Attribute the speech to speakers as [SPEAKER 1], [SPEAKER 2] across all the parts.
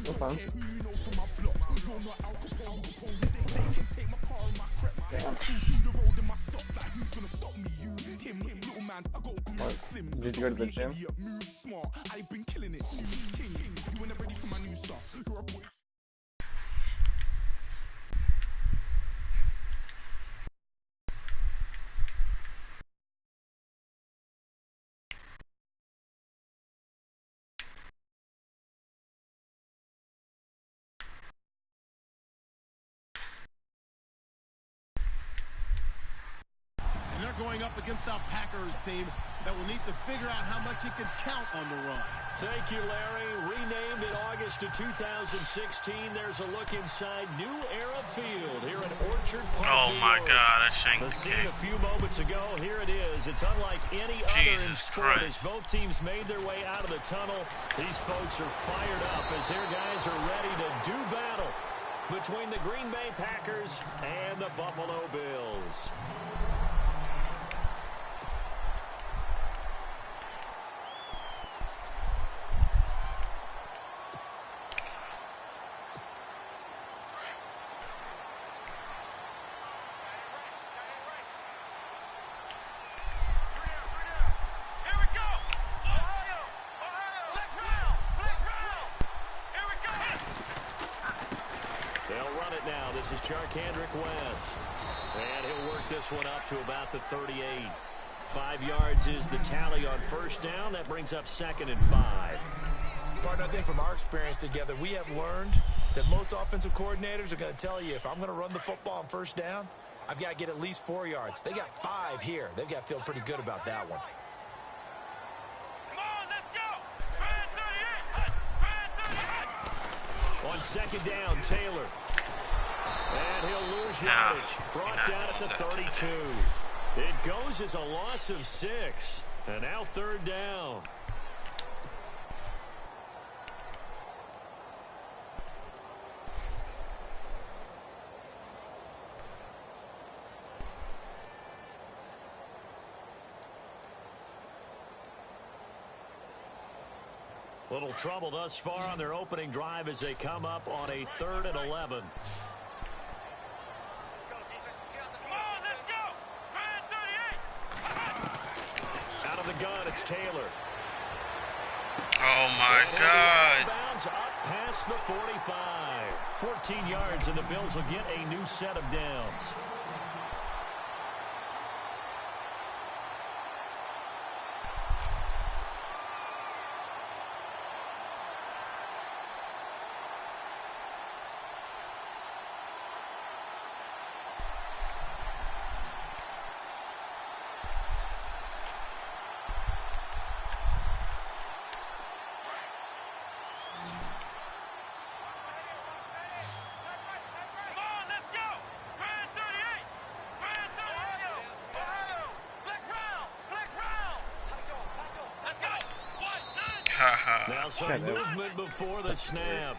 [SPEAKER 1] No fun. What? Did you go to the gym?
[SPEAKER 2] Going up against our Packers team that will need to figure out how much he can count on the run.
[SPEAKER 3] Thank you, Larry. Renamed in August of 2016, there's a look inside New Era Field here at Orchard Park.
[SPEAKER 4] Oh my God, I
[SPEAKER 3] the scene a few moments ago. Here it is. It's unlike any other in sport as both teams made their way out of the tunnel. These folks are fired up as their guys are ready to do battle between the Green Bay Packers and the Buffalo Bills. This is Charkandrick West. And he'll work this one up to about the 38. 5 yards is the tally on first down. That brings up 2nd and 5.
[SPEAKER 5] Partner, I think from our experience together, we have learned that most offensive coordinators are going to tell you, if I'm going to run the football on first down, I've got to get at least 4 yards. They got 5 here. They've got to feel pretty good about that one.
[SPEAKER 3] On 2nd down, Taylor. And he'll lose yardage. Brought down at the 32. It goes as a loss of 6. And now 3rd down. Little trouble thus far on their opening drive as they come up on a 3rd and 11. Out of the gun, it's Taylor.
[SPEAKER 4] Oh my God.
[SPEAKER 3] Bounds up past the 45. 14 yards, and the Bills will get a new set of downs. Now some movement before the snap.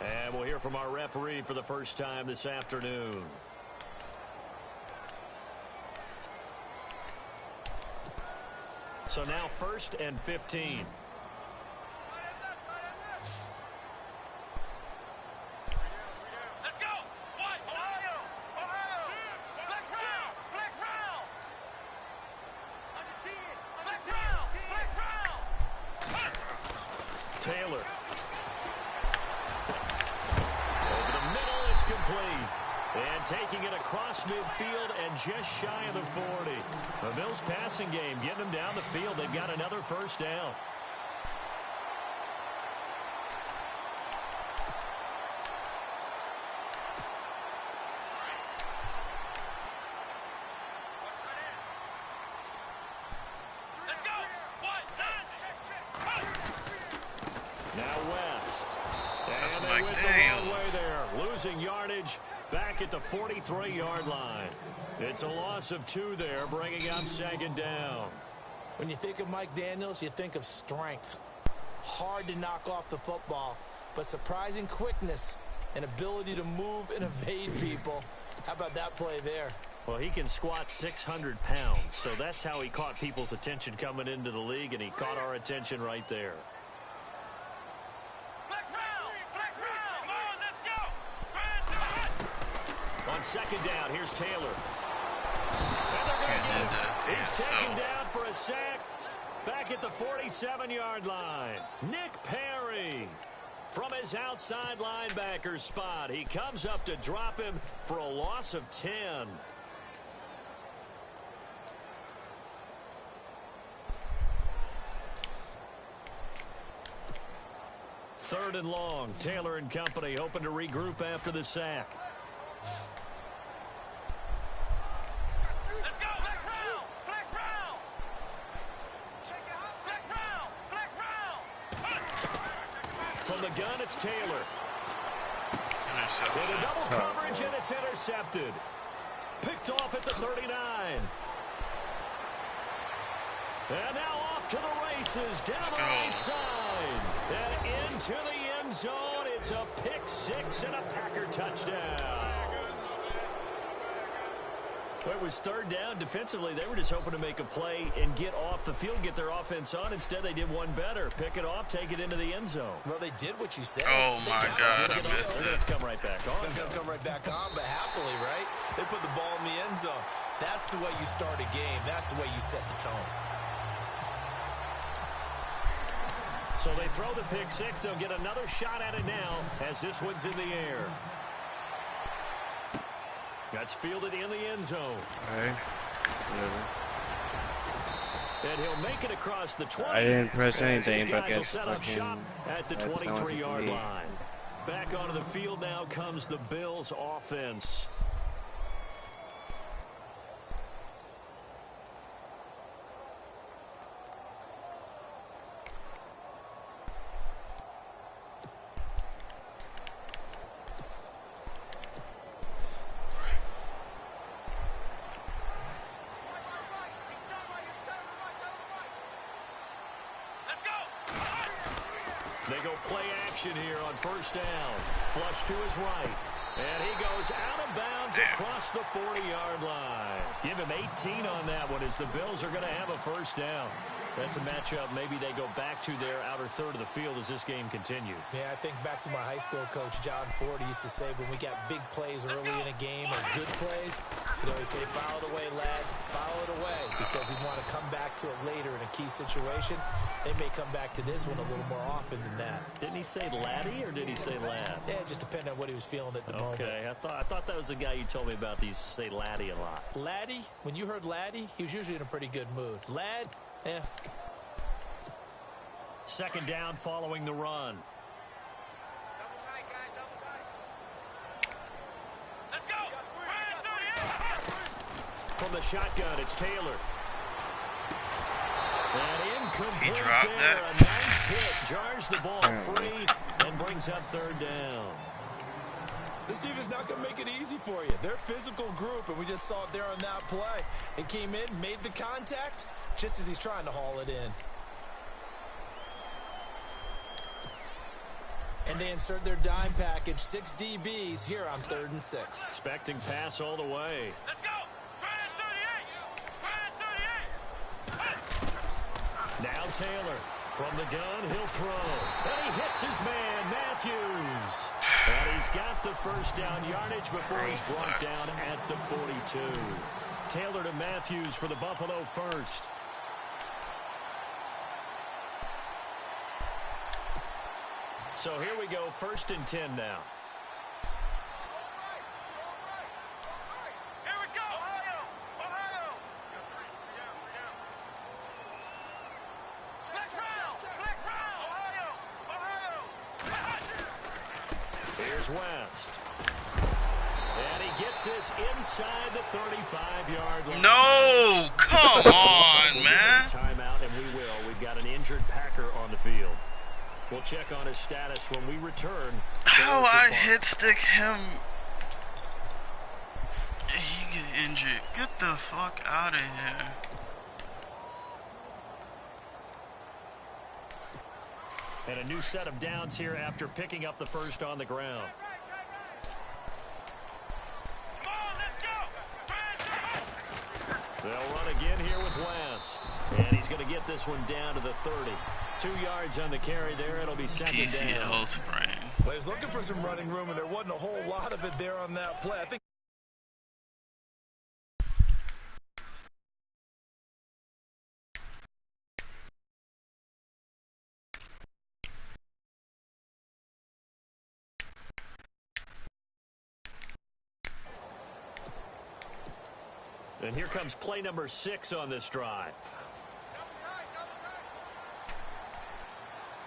[SPEAKER 3] And we'll hear from our referee for the first time this afternoon. So now 1st and 15. Taylor. Over the middle, it's complete. And taking it across midfield and just shy of the 40. The Bills passing game getting them down the field. They've got another 1st down. And they
[SPEAKER 4] Mike
[SPEAKER 3] went the wrong way there, losing yardage back at the 43-yard line. It's a loss of 2 there, bringing up 2nd down.
[SPEAKER 5] When you think of Mike Daniels, you think of strength. Hard to knock off the football, but surprising quickness and ability to move and evade people. How about that play there?
[SPEAKER 3] Well, he can squat 600 pounds, so that's how he caught people's attention coming into the league, and he caught our attention right there. On 2nd down, here's Taylor. And they're going to get him. He's taken down for a sack back at the 47-yard line. Nick Perry from his outside linebacker spot. He comes up to drop him for a loss of 10. Third and long. Taylor and company hoping to regroup after the sack.
[SPEAKER 6] Let's go. Flex round. Flex round. Check it out. Flex round. Flex round.
[SPEAKER 3] From the gun, it's Taylor. With a double coverage, and it's intercepted. Picked off at the 39. And now off to the races, down the right side. And into the end zone. It's a pick 6 and a Packer touchdown. Well, it was 3rd down. Defensively, they were just hoping to make a play and get off the field, get their offense on. Instead, they did one better. Pick it off, take it into the end zone.
[SPEAKER 5] Well, they did what you said.
[SPEAKER 4] Oh, my God, I missed
[SPEAKER 3] They're going
[SPEAKER 4] it.
[SPEAKER 3] to come right back on.
[SPEAKER 5] They're going to come right back on, but happily, right? They put the ball in the end zone. That's the way you start a game. That's the way you set the tone.
[SPEAKER 3] So they throw the pick 6. They'll get another shot at it now as this one's in the air. That's fielded in the end zone.
[SPEAKER 1] Okay.
[SPEAKER 3] And he'll make it across the 20.
[SPEAKER 1] I didn't press anything, but I
[SPEAKER 3] guys will
[SPEAKER 1] guess
[SPEAKER 3] set up
[SPEAKER 1] fucking
[SPEAKER 3] shop at the
[SPEAKER 1] that sounds like
[SPEAKER 3] 23-yard
[SPEAKER 1] me.
[SPEAKER 3] line. Back onto the field now comes the Bills offense. They go play action here on 1st down. Flush to his right. And he goes out of bounds across the 40-yard line. Give him 18 on that one as the Bills are going to have a 1st down. That's a matchup maybe they go back to their outer third of the field as this game continues.
[SPEAKER 5] Yeah, I think back to my high school coach, John Ford. He used to say when we got big plays early in a game or good plays, he'd always say, foul it away, lad, foul it away, because he'd want to come back to it later in a key situation. They may come back to this one a little more often than that.
[SPEAKER 3] Didn't he say laddie or did he say lad?
[SPEAKER 5] Yeah, it just depended on what he was feeling at the moment.
[SPEAKER 3] Okay, I thought that was the guy you told me about. These say laddie a lot.
[SPEAKER 5] Laddie, when you heard laddie, he was usually in a pretty good mood. Lad,
[SPEAKER 3] 2nd down following the run.
[SPEAKER 6] Double tight, guys. Double tight. Let's go.
[SPEAKER 3] From the shotgun, it's Taylor. And incomplete
[SPEAKER 4] He dropped
[SPEAKER 3] there.
[SPEAKER 4] that.
[SPEAKER 3] A nice hit. Jars the ball free and brings up 3rd down.
[SPEAKER 5] this defense not going to make it easy for you. They're a physical group, and we just saw it there on that play. It came in, made the contact, just as he's trying to haul it in. And they insert their dime package, 6 DBs here on 3rd and 6.
[SPEAKER 3] Expecting pass all the way.
[SPEAKER 6] Let's go. Try 38.
[SPEAKER 3] Now Taylor. From the gun, he'll throw. And he hits his man, Matthews. And he's got the 1st down yardage before he's brought down at the 42. Taylor to Matthews for the Buffalo 1st. So here we go, 1st and 10 now.
[SPEAKER 6] Here we go. Ohio. Flex round. Ohio.
[SPEAKER 3] Here's West. And he gets this inside the 35-yard line.
[SPEAKER 4] No, come on, man.
[SPEAKER 3] Timeout, and we will. We've got an injured Packer on the field. We'll check on his status when we return
[SPEAKER 4] how I hit stick him. He get injured. Get the fuck out of here.
[SPEAKER 3] And a new set of downs here after picking up the first on the ground.
[SPEAKER 6] Come on, let's go.
[SPEAKER 3] They'll run again here with West. And he's going to get this one down to the 30. 2 yards on the carry there. It'll be second down.
[SPEAKER 4] PCL sprain.
[SPEAKER 5] Well, he was looking for some running room, and there wasn't a whole lot of it there on that play. I think
[SPEAKER 3] And here comes play number 6 on this drive.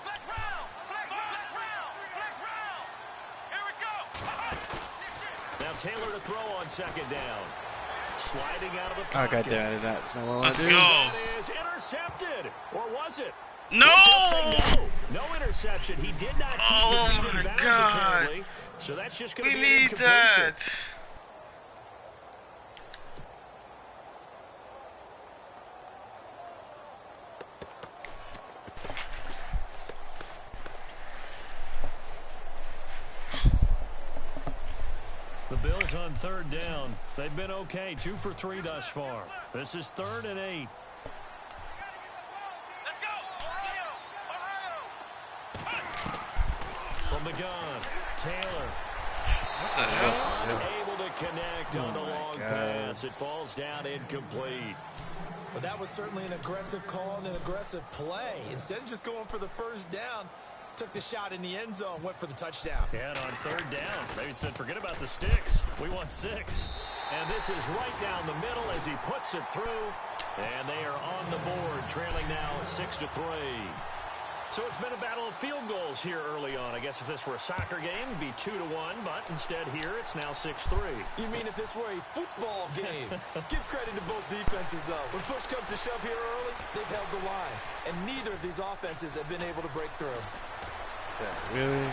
[SPEAKER 6] Flex round. Flex round. Flex round. Here we go.
[SPEAKER 3] Now Taylor to throw on second down. Sliding out of the
[SPEAKER 7] I
[SPEAKER 3] pocket.
[SPEAKER 7] got that. That's not what I
[SPEAKER 4] Let's
[SPEAKER 7] do.
[SPEAKER 4] go.
[SPEAKER 3] That is intercepted. Or was it?
[SPEAKER 4] No!
[SPEAKER 3] No interception. He did not keep
[SPEAKER 4] Oh
[SPEAKER 3] the feet in
[SPEAKER 4] my
[SPEAKER 3] bounds,
[SPEAKER 4] God.
[SPEAKER 3] apparently. So that's just going
[SPEAKER 4] We
[SPEAKER 3] to be an
[SPEAKER 4] need
[SPEAKER 3] incompletion.
[SPEAKER 4] that.
[SPEAKER 3] The Bills on third down. They've been okay. 2 for 3 thus far. This is 3rd and 8.
[SPEAKER 6] Let's go.
[SPEAKER 3] From the gun, Taylor.
[SPEAKER 4] What the hell?
[SPEAKER 3] Unable to connect on the long pass. It falls down incomplete.
[SPEAKER 5] But that was certainly an aggressive call and an aggressive play. Instead of just going for the first down, took the shot in the end zone, went for the touchdown.
[SPEAKER 3] Yeah, and on third down, they said, forget about the sticks. We want 6. And this is right down the middle as he puts it through. And they are on the board, trailing now 6-3. So it's been a battle of field goals here early on. I guess if this were a soccer game, it'd be 2-1, but instead here it's now 6-3.
[SPEAKER 5] You mean if this were a football game? Give credit to both defenses, though. When push comes to shove here early, they've held the line. And neither of these offenses have been able to break through.
[SPEAKER 7] Yeah, really?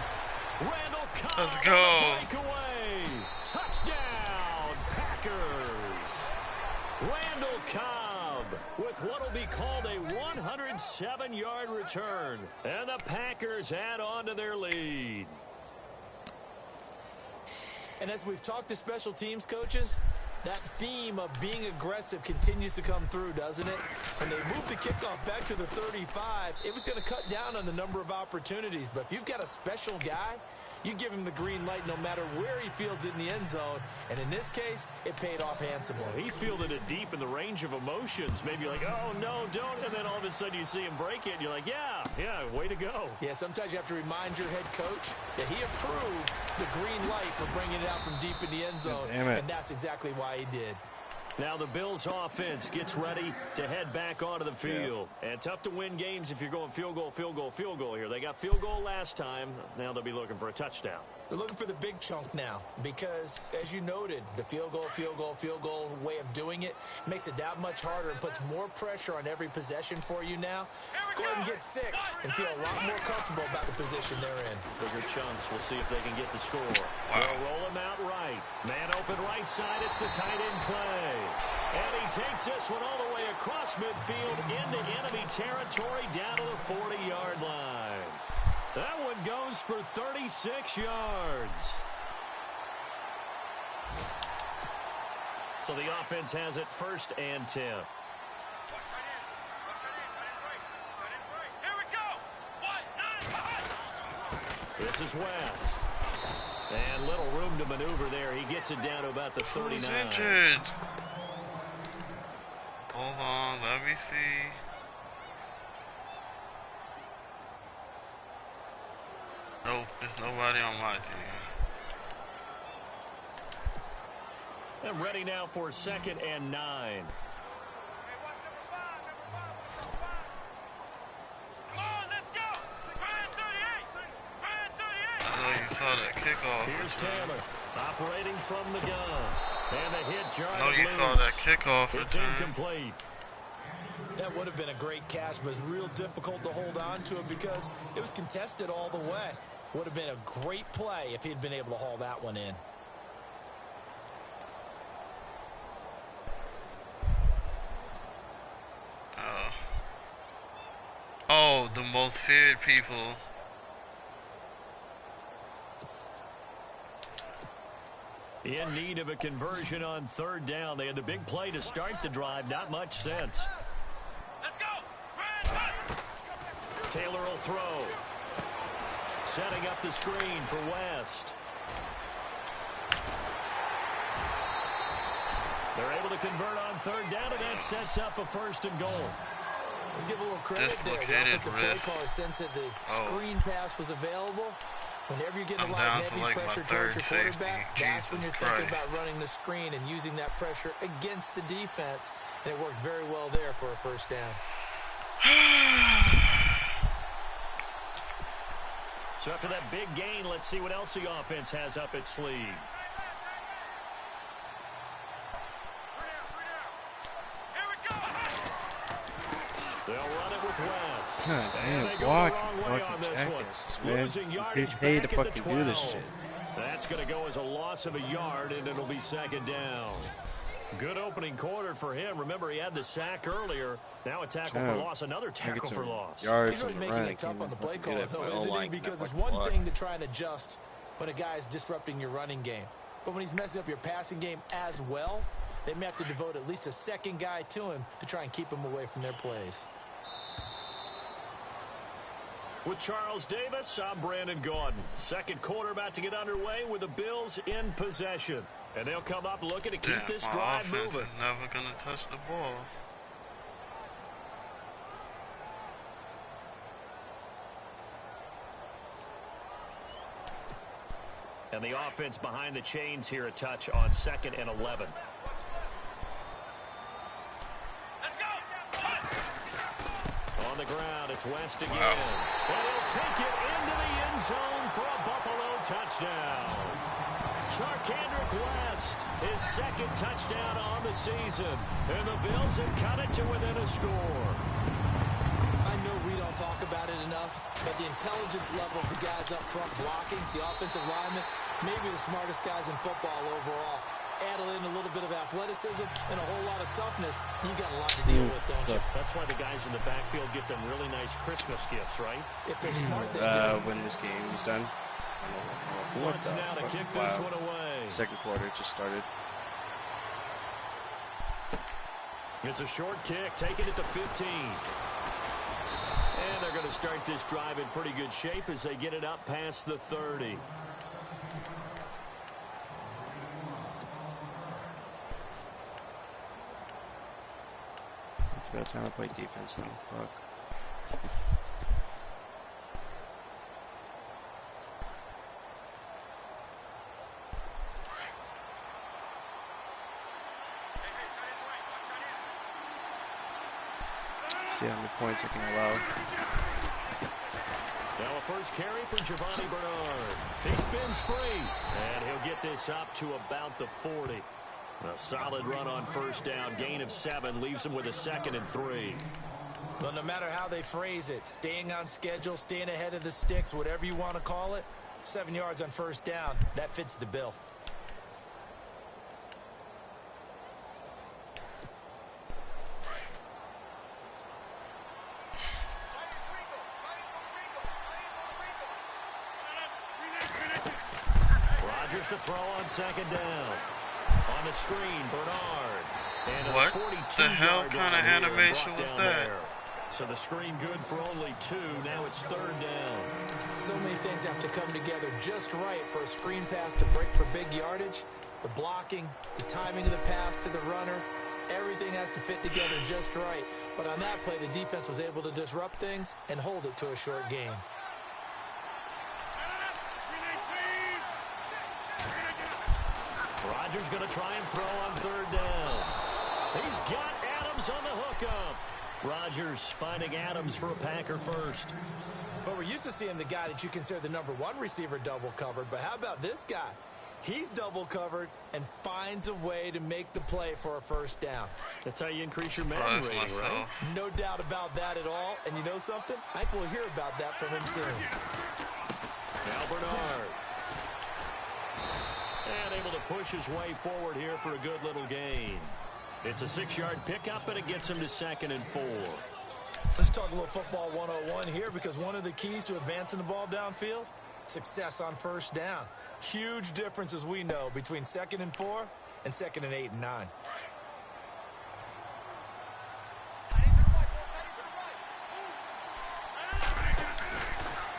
[SPEAKER 3] Randall Cobb.
[SPEAKER 4] Let's go.
[SPEAKER 3] Breakaway. Touchdown, Packers. Randall Cobb with what will be called a 107-yard return. And the Packers add on to their lead.
[SPEAKER 5] And as we've talked to special teams coaches, that theme of being aggressive continues to come through, doesn't it? When they moved the kickoff back to the 35, it was going to cut down on the number of opportunities. But if you've got a special guy, you give him the green light no matter where he fields it in the end zone. And in this case, it paid off handsomely.
[SPEAKER 3] He fielded it deep in the range of emotions. Maybe like, oh, no, don't. And then all of a sudden you see him break it, and you're like, yeah, way to go.
[SPEAKER 5] Yeah, sometimes you have to remind your head coach that he approved the green light for bringing it out from deep in the end zone.
[SPEAKER 7] Damn it.
[SPEAKER 5] And that's exactly why he did.
[SPEAKER 3] Now the Bills offense gets ready to head back onto the field. And tough to win games if you're going field goal here. They got field goal last time. Now they'll be looking for a touchdown.
[SPEAKER 5] They're looking for the big chunk now because, as you noted, the field goal way of doing it makes it that much harder and puts more pressure on every possession for you now. Go ahead and get 6 and feel a lot more comfortable about the position they're in.
[SPEAKER 3] Bigger chunks. We'll see if they can get the score.
[SPEAKER 4] Wow.
[SPEAKER 3] They'll roll him out right. Man open right side. It's the tight end play. And he takes this one all the way across midfield into enemy territory down to the 40-yard line. That one goes for 36 yards. So the offense has it 1st and 10.
[SPEAKER 6] Here we go. 1, 9, 5.
[SPEAKER 3] This is West. And little room to maneuver there. He gets it down to about the 39.
[SPEAKER 4] Who's injured? Hold on, let me see. Nope, there's nobody on my team.
[SPEAKER 3] And ready now for 2nd and 9.
[SPEAKER 6] Hey, watch number 5. Come on, let's go. Brand 38. Brand 38.
[SPEAKER 4] I know you saw that kickoff.
[SPEAKER 3] Here's Taylor operating from the gun. And the hit jar.
[SPEAKER 4] I know you saw that kickoff
[SPEAKER 3] It's
[SPEAKER 4] return.
[SPEAKER 3] incomplete.
[SPEAKER 5] That would have been a great catch, but it's real difficult to hold on to it because it was contested all the way. Would have been a great play if he'd been able to haul that one in.
[SPEAKER 4] Oh, the most feared people.
[SPEAKER 3] In need of a conversion on third down. They had the big play to start the drive. Not much sense.
[SPEAKER 6] Let's go.
[SPEAKER 3] Taylor will throw. Setting up the screen for West. They're able to convert on third down, and that sets up a 1st and goal.
[SPEAKER 5] Let's give a little credit there. The offensive play caller sense that the screen pass was available. Whenever you're getting a lot of heavy pressure towards your quarterback, that's when you're thinking about running the screen and using that pressure against the defense. And it worked very well there for a 1st down.
[SPEAKER 3] So after that big gain, let's see what else the offense has up its sleeve. They'll run it with West.
[SPEAKER 7] God damn, walk, fucking jackasses, man. You get paid to fucking do this shit.
[SPEAKER 3] That's going to go as a loss of a yard, and it'll be 2nd down. Good opening quarter for him. Remember, he had the sack earlier. Now a tackle for loss, another tackle for loss.
[SPEAKER 5] He's really making it tough on the play caller, though, isn't he? Because it's one thing to try and adjust when a guy is disrupting your running game. But when he's messing up your passing game as well, they may have to devote at least a second guy to him to try and keep him away from their plays.
[SPEAKER 3] With Charles Davis, I'm Brandon Gaudin. Second quarter about to get underway with the Bills in possession. And they'll come up looking to keep this drive moving.
[SPEAKER 4] Is never going to touch the ball.
[SPEAKER 3] And the offense behind the chains here a touch on 2nd and 11. On the ground, it's West again. And he'll take it into the end zone for a Buffalo touchdown. Charkandrick West, his 2nd touchdown on the season. And the Bills have cut it to within a score.
[SPEAKER 5] I know we don't talk about it enough, but the intelligence level of the guys up front blocking, the offensive linemen, maybe the smartest guys in football overall. Add in a little bit of athleticism and a whole lot of toughness, you got a lot to deal with, don't you?
[SPEAKER 3] That's why the guys in the backfield get them really nice Christmas gifts, right?
[SPEAKER 5] If they're smart, they do.
[SPEAKER 7] When this game is done.
[SPEAKER 3] Wants now to kick this one away.
[SPEAKER 7] 2nd quarter just started.
[SPEAKER 3] It's a short kick, taking it to 15. And they're going to start this drive in pretty good shape as they get it up past the 30.
[SPEAKER 7] It's about time to play defense now. Fuck. See how many points I can allow.
[SPEAKER 3] Now a first carry for Giovanni Bernard. He spins free, and he'll get this up to about the 40. A solid run on 1st down. Gain of 7 leaves him with a 2nd and 3.
[SPEAKER 5] Well, no matter how they phrase it, staying on schedule, staying ahead of the sticks, whatever you want to call it, 7 yards on 1st down, that fits the bill.
[SPEAKER 3] Rodgers to throw on 2nd down. On the screen, Bernard. And
[SPEAKER 4] what the hell kind of animation was that?
[SPEAKER 3] There. So the screen good for only 2. Now it's 3rd down.
[SPEAKER 5] So many things have to come together just right for a screen pass to break for big yardage. The blocking, the timing of the pass to the runner, everything has to fit together just right. But on that play, the defense was able to disrupt things and hold it to a short gain.
[SPEAKER 3] Rodgers going to try and throw on 3rd down. He's got Adams on the hookup. Rodgers finding Adams for a Packer first.
[SPEAKER 5] But we're used to seeing the guy that you consider the #1 receiver double covered. But how about this guy? He's double covered and finds a way to make the play for a 1st down.
[SPEAKER 3] That's how you increase your Madden rating, right?
[SPEAKER 5] No doubt about that at all. And you know something? I think we'll hear about that from him soon.
[SPEAKER 3] Now Bernard. And able to push his way forward here for a good little gain. It's a 6-yard pickup, and it gets him to 2nd and 4.
[SPEAKER 5] Let's talk a little football 101 here, because one of the keys to advancing the ball downfield, success on first down. Huge difference, as we know, between 2nd and 4 and 2nd and 8 and 9.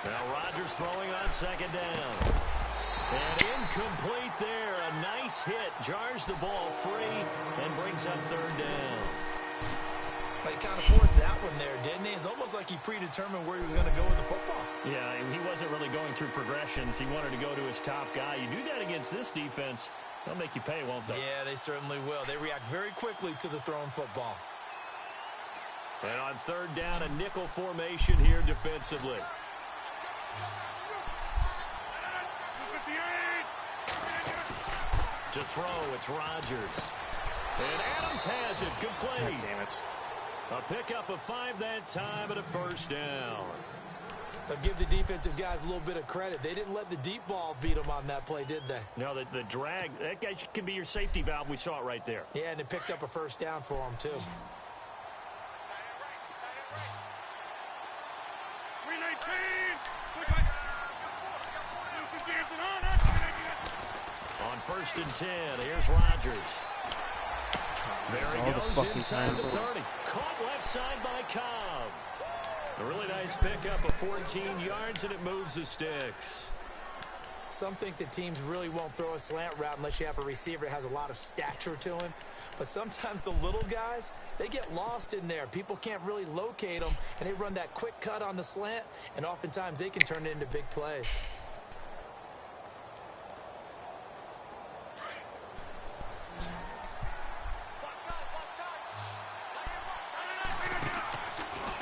[SPEAKER 3] Now Rodgers throwing on 2nd down. And incomplete there. A nice hit. Jars the ball free and brings up 3rd down.
[SPEAKER 5] He kind of forced that one there, didn't he? It's almost like he predetermined where he was going to go with the football.
[SPEAKER 3] Yeah, he wasn't really going through progressions. He wanted to go to his top guy. You do that against this defense, they'll make you pay, won't they?
[SPEAKER 5] Yeah, they certainly will. They react very quickly to the thrown football.
[SPEAKER 3] And on 3rd down, a nickel formation here defensively. To throw, it's Rodgers. And Adams has it. Good play.
[SPEAKER 7] God damn it.
[SPEAKER 3] A pickup of 5 that time and a 1st down.
[SPEAKER 5] They'll give the defensive guys a little bit of credit. They didn't let the deep ball beat them on that play, did they?
[SPEAKER 3] No, the drag, that guy can be your safety valve. We saw it right there.
[SPEAKER 5] Yeah, and it picked up a 1st down for them, too.
[SPEAKER 3] On 1st and 10, here's Rodgers. There he goes inside the 30. Caught left side by Cobb. A really nice pickup of 14 yards, and it moves the sticks.
[SPEAKER 5] Some think that teams really won't throw a slant route unless you have a receiver that has a lot of stature to him. But sometimes the little guys, they get lost in there. People can't really locate them, and they run that quick cut on the slant, and oftentimes they can turn it into big plays.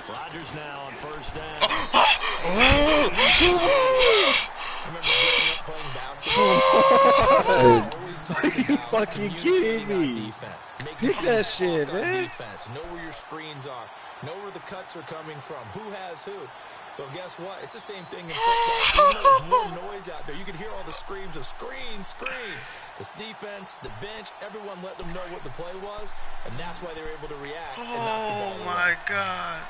[SPEAKER 3] Rodgers now on 1st down.
[SPEAKER 5] I remember growing up playing basketball.
[SPEAKER 7] Are you fucking kidding me? Pick that shit, man.
[SPEAKER 5] Defense. Know where your screens are. Know where the cuts are coming from. Who has who. Well, guess what? It's the same thing in football. Even though there's more noise out there, you can hear all the screams of screen, screen. This defense, the bench, everyone let them know what the play was, and that's why they were able to react.
[SPEAKER 4] Oh, my God.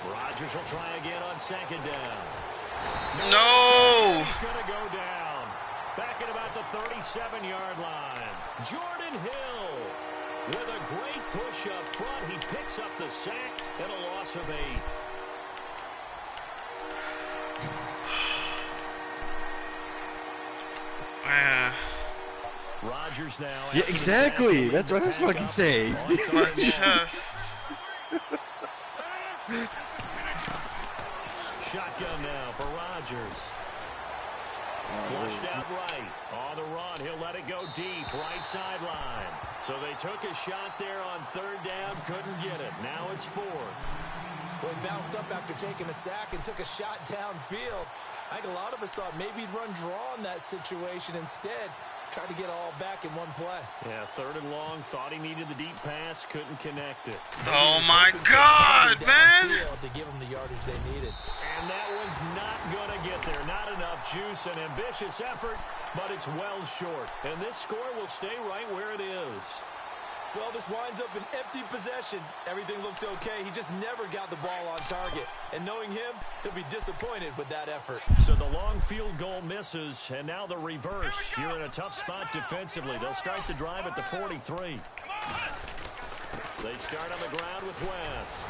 [SPEAKER 3] Rodgers will try again on 2nd down.
[SPEAKER 4] No!
[SPEAKER 3] He's going to go down. Back at about the 37-yard line. Jordan Hill with a great push up front. He picks up the sack and a loss of 8. Rodgers now.
[SPEAKER 7] Yeah, exactly. That's what I was fucking saying.
[SPEAKER 4] My chest.
[SPEAKER 3] Shotgun now for Rodgers. Flushed out right. On the run, he'll let it go deep. Right sideline. So they took a shot there on 3rd down. Couldn't get it. Now it's 4.
[SPEAKER 5] Well, he bounced up after taking a sack and took a shot downfield. I think a lot of us thought maybe he'd run draw in that situation instead. Tried to get it all back in one play.
[SPEAKER 3] Yeah, 3rd and long. Thought he needed the deep pass. Couldn't connect it.
[SPEAKER 4] Oh, my God, man.
[SPEAKER 5] To give them the yardage they needed.
[SPEAKER 3] And that one's not going to get there. Not enough juice. An ambitious effort, but it's well short. And this score will stay right where it is.
[SPEAKER 5] Well, this winds up an empty possession. Everything looked okay. He just never got the ball on target. And knowing him, he'll be disappointed with that effort.
[SPEAKER 3] So the long field goal misses, and now the reverse. You're in a tough spot defensively. They'll start the drive at the 43. They start on the ground with West.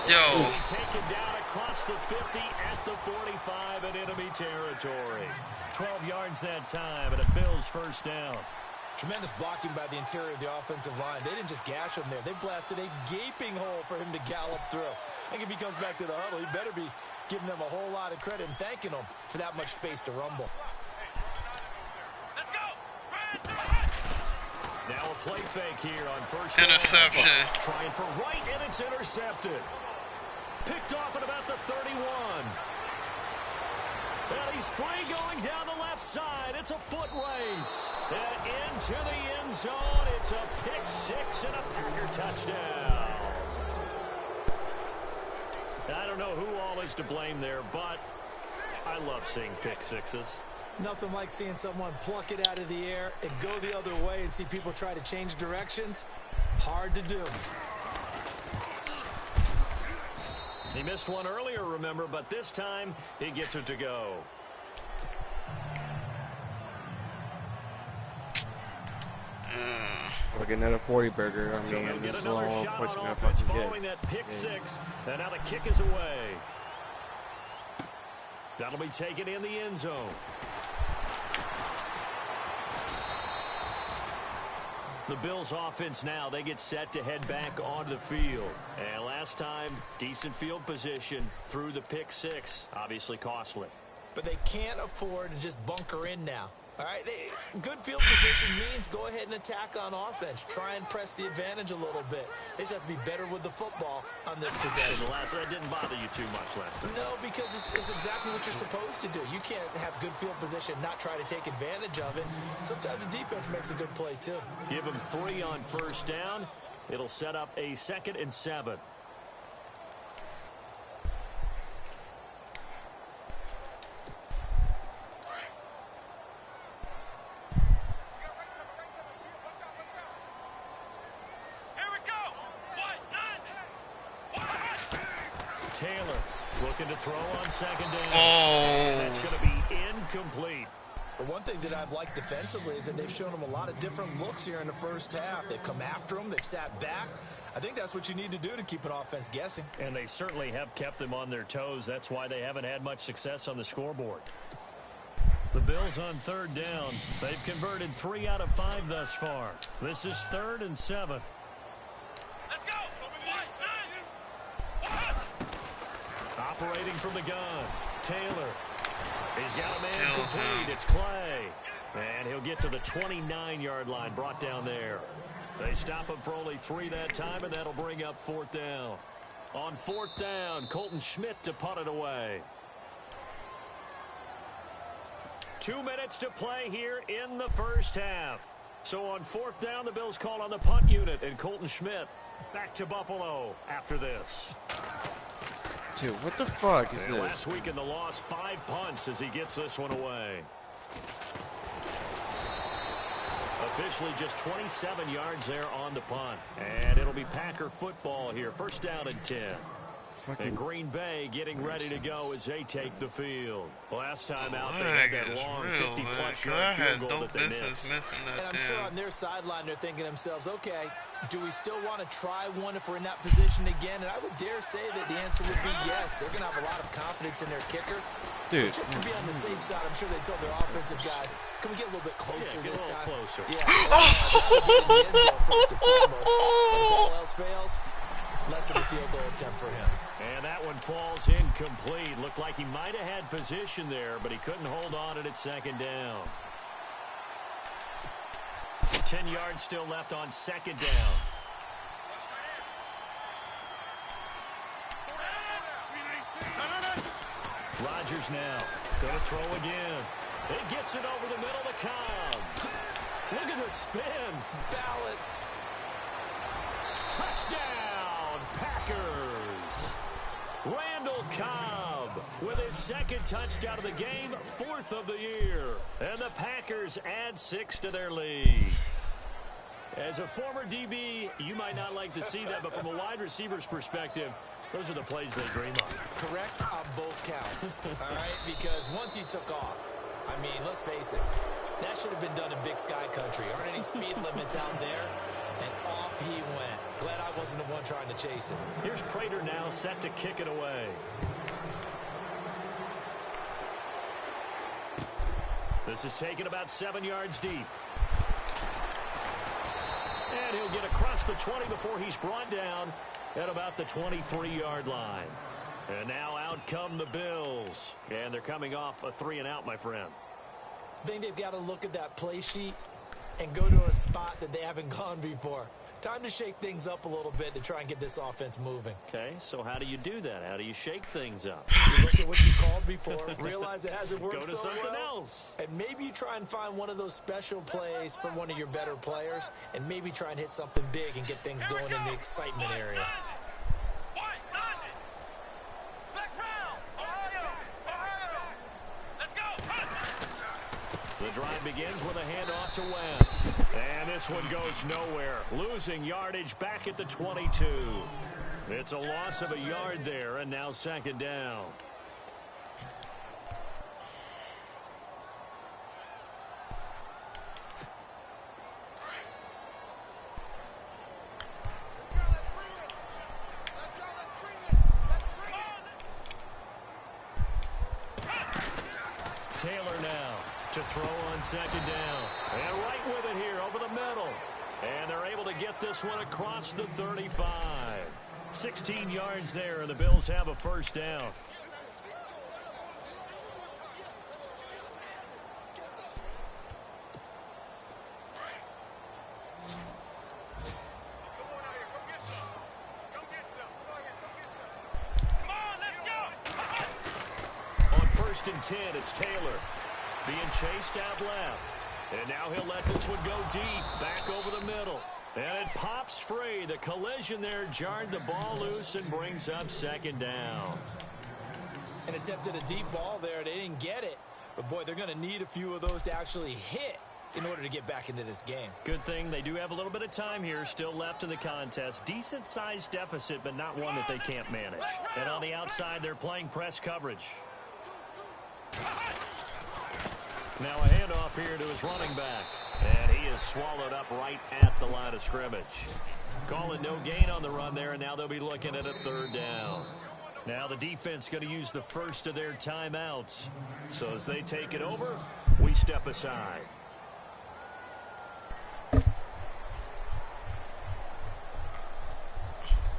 [SPEAKER 4] Yo.
[SPEAKER 3] Taken down across the 50 at the 45 in enemy territory. 12 yards that time, and a Bills 1st down.
[SPEAKER 5] Tremendous blocking by the interior of the offensive line. They didn't just gash him there. They blasted a gaping hole for him to gallop through. I think if he comes back to the huddle, he better be giving them a whole lot of credit and thanking them for that much space to rumble.
[SPEAKER 3] Now a play fake here on 1st.
[SPEAKER 4] Interception.
[SPEAKER 3] Trying for right, and it's intercepted. Picked off at about the 31. And he's free going down the left side. It's a foot race. And into the end zone. It's a pick 6 and a Packer touchdown. I don't know who all personnel is to blame there, but I love seeing pick sixes.
[SPEAKER 5] Nothing like seeing someone pluck it out of the air and go the other way and see people try to change directions. Hard to do.
[SPEAKER 3] He missed one earlier, remember, but this time he gets it to go.
[SPEAKER 7] We're getting another 40 burger. I mean, this is a long points we're going to fucking
[SPEAKER 3] following that pick six, and now the kick is away. That'll be taken in the end zone. The Bills offense now, they get set to head back onto the field. And last time, decent field position through the pick six. Obviously costly.
[SPEAKER 5] But they can't afford to just bunker in now. All right, good field position means go ahead and attack on offense. Try and press the advantage a little bit. They just have to be better with the football on this possession.
[SPEAKER 3] That didn't bother you too much last time.
[SPEAKER 5] No, because it's exactly what you're supposed to do. You can't have good field position, not try to take advantage of it. Sometimes the defense makes a good play, too.
[SPEAKER 3] Give them 3 on first down. It'll set up a 2nd and 7. Taylor looking to throw on 2nd down. And that's going to be incomplete.
[SPEAKER 5] But one thing that I've liked defensively is that they've shown them a lot of different looks here in the first half. They've come after them. They've sat back. I think that's what you need to do to keep an offense guessing.
[SPEAKER 3] And they certainly have kept them on their toes. That's why they haven't had much success on the scoreboard. The Bills on 3rd down. They've converted 3 out of 5 thus far. This is 3rd and 7. Operating from the gun, Taylor. He's got a man complete. It's Clay. And he'll get to the 29-yard line, brought down there. They stop him for only 3 that time, and that'll bring up 4th down. On 4th down, Colton Schmidt to punt it away. 2 minutes to play here in the first half. So on 4th down, the Bills call on the punt unit, and Colton Schmidt back to Buffalo after this.
[SPEAKER 7] Dude, what the fuck is this?
[SPEAKER 3] Last week in the loss, 5 punts as he gets this one away. Officially just 27 yards there on the punt. And it'll be Packer football here. 1st down and 10. And Green Bay getting ready to go as they take the field. Last time out, they had that long 50-plus yard field goal that they missed.
[SPEAKER 5] And I'm sure on their sideline they're thinking to themselves, okay, do we still want to try one if we're in that position again? And I would dare say that the answer would be yes. They're going to have a lot of confidence in their kicker.
[SPEAKER 7] Dude.
[SPEAKER 5] But just to be on the safe side, I'm sure they told their offensive guys, can we get a little bit closer this time?
[SPEAKER 3] Closer.
[SPEAKER 5] Yeah, get in the end zone first and foremost. But if all else fails, less of a field goal attempt for him.
[SPEAKER 3] And that one falls incomplete. Looked like he might have had position there, but he couldn't hold on it at 2nd down. 10 yards still left on 2nd down. Rodgers now going to throw again. He gets it over the middle to Cobb. Look at the spin.
[SPEAKER 5] Balance.
[SPEAKER 3] Touchdown, Packers. Randall Cobb with his 2nd touchdown of the game, 4th of the year. And the Packers add 6 to their lead. As a former DB, you might not like to see that, but from a wide receiver's perspective, those are the plays they dream of.
[SPEAKER 5] Correct on both counts, all right? Because once he took off, I mean, let's face it, that should have been done in Big Sky Country. Aren't any speed limits out there? And off he went. Glad I wasn't the one trying to chase it.
[SPEAKER 3] Here's Prater now set to kick it away. This is taken about 7 yards deep. And he'll get across the 20 before he's brought down at about the 23-yard line. And now out come the Bills. And they're coming off a 3-and-out, my friend.
[SPEAKER 5] I think they've got to look at that play sheet and go to a spot that they haven't gone before. Time to shake things up a little bit to try and get this offense moving.
[SPEAKER 3] Okay, so how do you do that? How do you shake things up?
[SPEAKER 5] You look at what you called before, realize it hasn't worked
[SPEAKER 3] Go to
[SPEAKER 5] so
[SPEAKER 3] something
[SPEAKER 5] well,
[SPEAKER 3] else.
[SPEAKER 5] and maybe you try and find one of those special plays from one of your better players, and maybe try and hit something big and get things going in the excitement area.
[SPEAKER 3] The drive begins with a handoff to West. And this one goes nowhere. Losing yardage back at the 22. It's a loss of a yard there, and now second down. Taylor now to throw on second down. And right with it here over the middle. And they're able to get this one across the 35. 16 yards there, and the Bills have a first down. On 1st and 10, it's Taylor being chased out left. And now he'll let this one go deep, back over the middle. And it pops free. The collision there jarred the ball loose and brings up second down.
[SPEAKER 5] And attempted a deep ball there. They didn't get it. But, boy, they're going to need a few of those to actually hit in order to get back into this game.
[SPEAKER 3] Good thing they do have a little bit of time here still left in the contest. Decent-sized deficit, but not one that they can't manage. And on the outside, they're playing press coverage. Now a handoff here to his running back. And he is swallowed up right at the line of scrimmage. Calling no gain on the run there, and now they'll be looking at a third down. Now the defense going to use the first of their timeouts. So as they take it over, we step aside.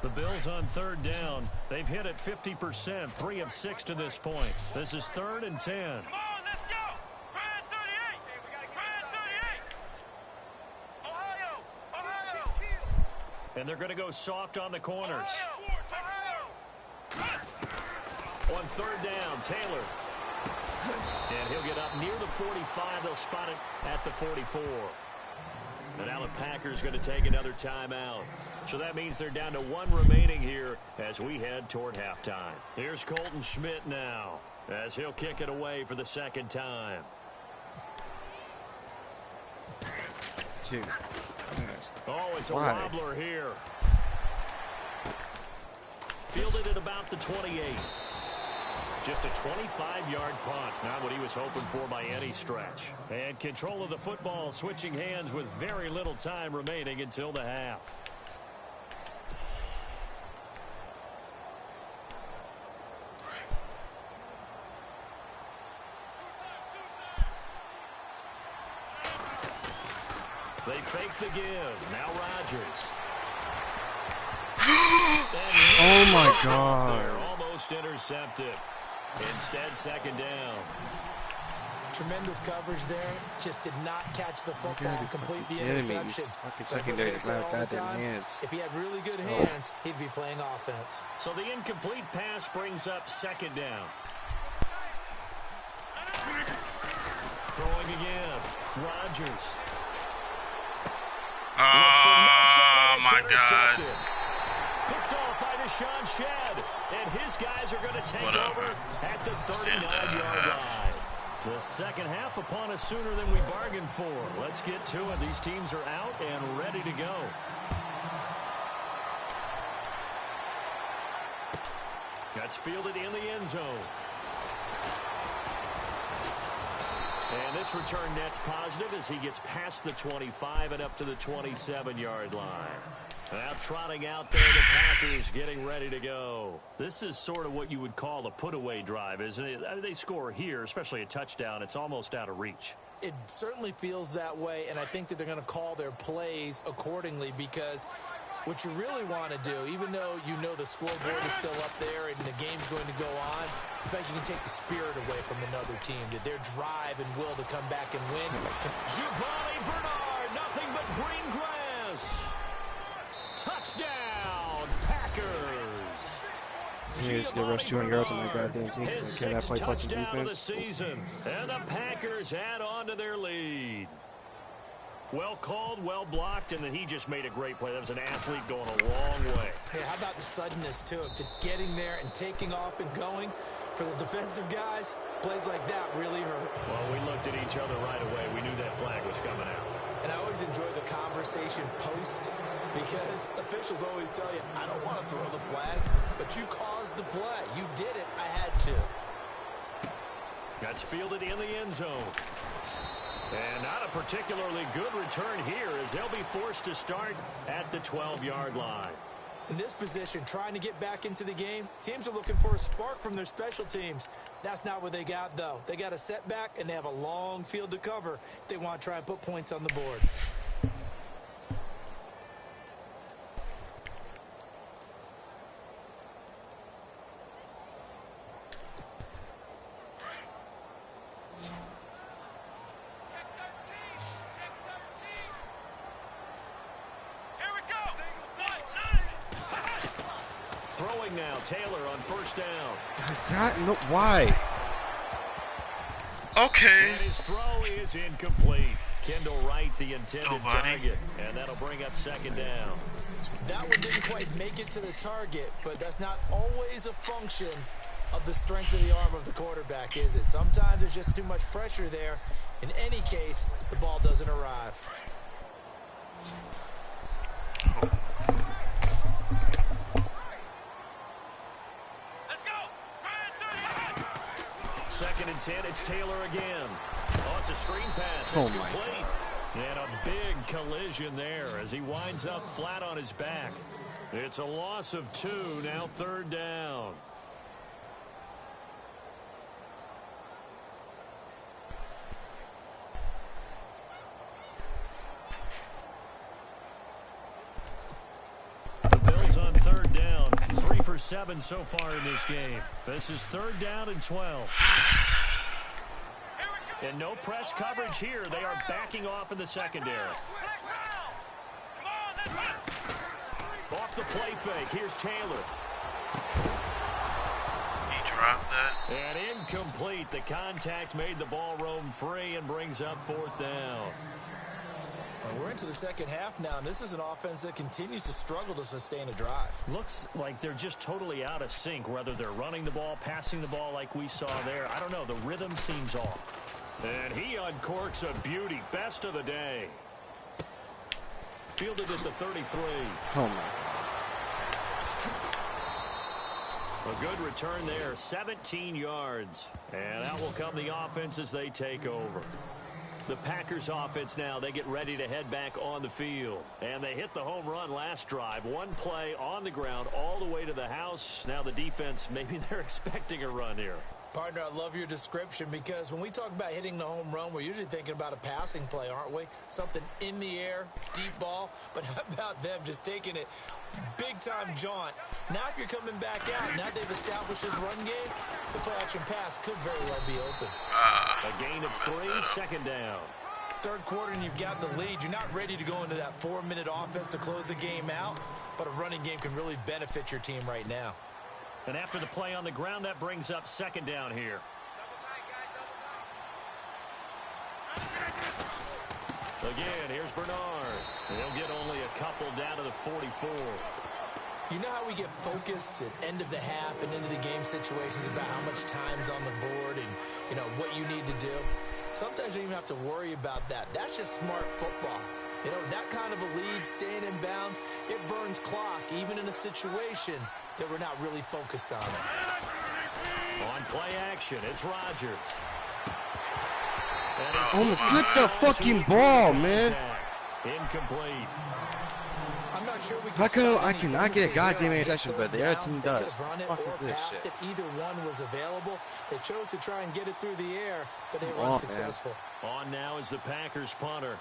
[SPEAKER 3] The Bills on third down. They've hit it 50%, 3 of 6 to this point. This is 3rd and 10. And they're going to go soft on the corners. On third down, Taylor. And he'll get up near the 45. They'll spot it at the 44. And now the Packers going to take another timeout. So that means they're down to 1 remaining here as we head toward halftime. Here's Colton Schmidt now as he'll kick it away for the second time.
[SPEAKER 7] 2.
[SPEAKER 3] Oh, it's a wobbler here. Fielded at about the 28. Just a 25-yard punt. Not what he was hoping for by any stretch. And control of the football switching hands with very little time remaining until the half. They fake the give. Now Rodgers.
[SPEAKER 7] Oh, my God.
[SPEAKER 3] Almost intercepted. Instead, second down.
[SPEAKER 5] Tremendous coverage there. Just did not catch the football, complete the interception.
[SPEAKER 7] Fucking secondary does not have goddamn hands.
[SPEAKER 5] If he had really good hands, he'd be playing offense.
[SPEAKER 3] So the incomplete pass brings up second down. Throwing again. Rodgers.
[SPEAKER 4] Oh, my God.
[SPEAKER 3] Picked off by Deshaun Shedd. And his guys are going to take over at the 39-yard line. The second half upon us sooner than we bargained for. Let's get to it. These teams are out and ready to go. That's fielded in the end zone. And this return net's positive as he gets past the 25 and up to the 27-yard line. Now trotting out there, the Packers getting ready to go. This is sort of what you would call a put-away drive, isn't it? I mean, they score here, especially a touchdown. It's almost out of reach.
[SPEAKER 5] It certainly feels that way, and I think that they're going to call their plays accordingly because what you really want to do, even though you know the scoreboard is still up there and the game's going to go on, I think you can take the spirit away from another team, their drive and will to come back and win.
[SPEAKER 3] Giovanni Bernard, nothing but green grass. Touchdown, Packers.
[SPEAKER 7] He needs to get rushed 200 yards on that goddamn team.
[SPEAKER 3] His
[SPEAKER 7] They cannot play
[SPEAKER 3] sixth
[SPEAKER 7] fucking
[SPEAKER 3] touchdown of the
[SPEAKER 7] defense.
[SPEAKER 3] season. And the Packers add on to their lead. Well called, well blocked, and then he just made a great play. That was an athlete going a long way.
[SPEAKER 5] Hey, how about the suddenness, too, of just getting there and taking off and going? For the defensive guys, plays like that really hurt.
[SPEAKER 3] Well, we looked at each other right away. We knew that flag was coming out.
[SPEAKER 5] And I always enjoy the conversation post because officials always tell you, I don't want to throw the flag, but you caused the play. You did it. I had to.
[SPEAKER 3] That's fielded in the end zone. And not a particularly good return here as they'll be forced to start at the 12-yard line.
[SPEAKER 5] In this position, trying to get back into the game, teams are looking for a spark from their special teams. That's not what they got, though. They got a setback, and they have a long field to cover if they want to try and put points on the board.
[SPEAKER 3] Throwing now, Taylor on first down.
[SPEAKER 7] No, why?
[SPEAKER 4] Okay.
[SPEAKER 3] And his throw is incomplete. Kendall Wright, the intended target. And that'll bring up second down.
[SPEAKER 5] That one didn't quite make it to the target, but that's not always a function of the strength of the arm of the quarterback, is it? Sometimes there's just too much pressure there. In any case, the ball doesn't arrive.
[SPEAKER 3] Second and 10, it's Taylor again. Oh, it's a screen pass. It's complete. And a big collision there as he winds up flat on his back. It's a loss of 2, now third down. The Bills on third down. 3 for 7 so far in this game. This is third down and 12. And no press coverage here. They are backing off in the secondary. Off the play fake. Here's Taylor.
[SPEAKER 4] He dropped that.
[SPEAKER 3] And incomplete. The contact made the ball roam free and brings up fourth down.
[SPEAKER 5] We're into the second half now, and this is an offense that continues to struggle to sustain a drive.
[SPEAKER 3] Looks like they're just totally out of sync, whether they're running the ball, passing the ball like we saw there. I don't know. The rhythm seems off. And he uncorks a beauty. Best of the day. Fielded at the 33.
[SPEAKER 7] Oh, my.
[SPEAKER 3] A good return there. 17 yards. And out will come the offense as they take over. The Packers offense now, they get ready to head back on the field. And they hit the home run last drive. One play on the ground all the way to the house. Now the defense, maybe they're expecting a run here.
[SPEAKER 5] Partner, I love your description because when we talk about hitting the home run, we're usually thinking about a passing play, aren't we? Something in the air, deep ball. But how about them just taking it big-time jaunt? Now if you're coming back out, now they've established this run game, the play-action pass could very well be open.
[SPEAKER 3] A gain of 3, second down.
[SPEAKER 5] Third quarter and you've got the lead. You're not ready to go into that 4-minute offense to close the game out, but a running game can really benefit your team right now.
[SPEAKER 3] And after the play on the ground, that brings up second down here. Again, here's Bernard. He'll get only a couple down to the 44.
[SPEAKER 5] You know how we get focused at end of the half and into the game situations about how much time's on the board and, you know, what you need to do? Sometimes you don't even have to worry about that. That's just smart football. You know, that kind of a lead, staying in bounds, it burns clock, even in a situation that we're not really focused on it.
[SPEAKER 3] On play action, it's Rodgers.
[SPEAKER 7] Oh, get the fucking ball, man.
[SPEAKER 3] Incomplete.
[SPEAKER 5] I'm not sure we
[SPEAKER 7] How
[SPEAKER 5] can
[SPEAKER 7] come I cannot get a goddamn interception, but the other team does?
[SPEAKER 5] What
[SPEAKER 7] What the fuck is this shit?
[SPEAKER 5] it. Either one was available. They chose to try and get it through the air, but they were unsuccessful.
[SPEAKER 3] On now is the Packers punter,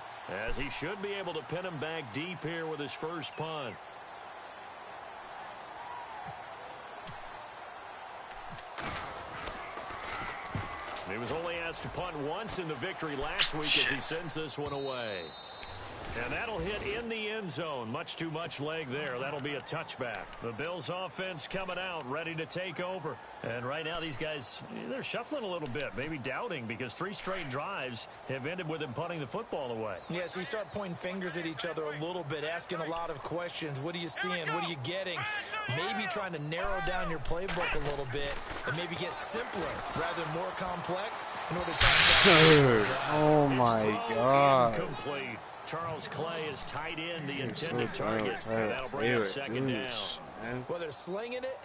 [SPEAKER 3] as he should be able to pin him back deep here with his first punt. He was only asked to punt once in the victory last week as he sends this one away. And that'll hit in the end zone. Much too much leg there. That'll be a touchback. The Bills offense coming out, ready to take over. And right now these guys, they're shuffling a little bit, maybe doubting, because 3 straight drives have ended with them punting the football away.
[SPEAKER 5] Yeah, so you start pointing fingers at each other a little bit, asking a lot of questions. What are you seeing? What are you getting? Maybe trying to narrow down your playbook a little bit and maybe get simpler rather than more complex in order to try to...
[SPEAKER 7] Oh my God.
[SPEAKER 3] Incomplete. Charles Clay is tight in the intended target. That'll bring up second down.
[SPEAKER 5] Well, they're slinging it.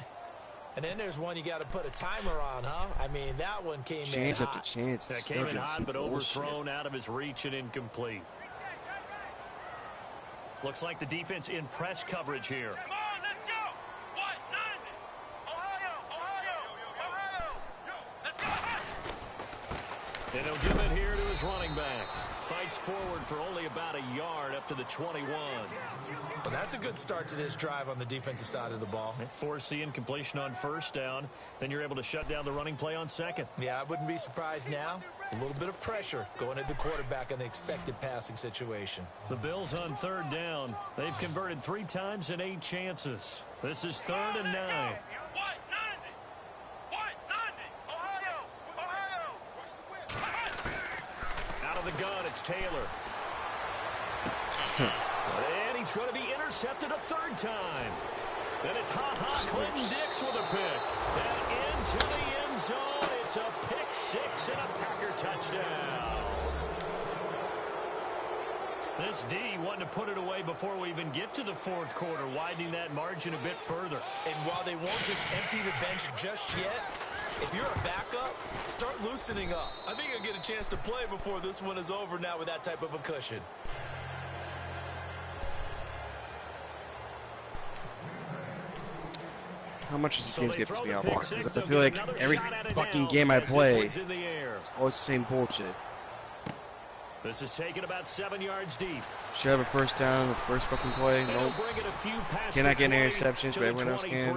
[SPEAKER 5] And then there's one you got to put a timer on, huh? I mean, that one came in
[SPEAKER 7] chance
[SPEAKER 5] hot.
[SPEAKER 7] after chance.
[SPEAKER 3] That came in hot, but overthrown out of his reach and incomplete. Looks like the defense in press coverage here.
[SPEAKER 6] Come on, let's go. What? Ohio. Let's go.
[SPEAKER 3] And he'll give it here to his running back. Fights forward for only about a yard up to the 21.
[SPEAKER 5] Well, that's a good start to this drive on the defensive side of the ball.
[SPEAKER 3] Force the incompletion on first down. Then you're able to shut down the running play on second.
[SPEAKER 5] Yeah, I wouldn't be surprised now. A little bit of pressure going at the quarterback in the expected passing situation.
[SPEAKER 3] The Bills on third down. They've converted 3 times in 8 chances. This is 3rd and 9. Out of the gun, it's Taylor. And he's going to be intercepted a 3rd time. Then it's Clinton Dix with a pick. And into the end zone. It's a pick 6 and a Packer touchdown. This D wanted to put it away before we even get to the 4th quarter, widening that margin a bit further.
[SPEAKER 5] And while they won't just empty the bench just yet, if you're a backup, start loosening up. I think you'll get a chance to play before this one is over now with that type of a cushion.
[SPEAKER 7] How much does this game get me off on? Because I feel like every fucking game I play, it's always the same bullshit.
[SPEAKER 3] This is taken about 7 yards deep.
[SPEAKER 7] Should have a first down on the first fucking play. Nope. Cannot get interceptions, but everyone else can.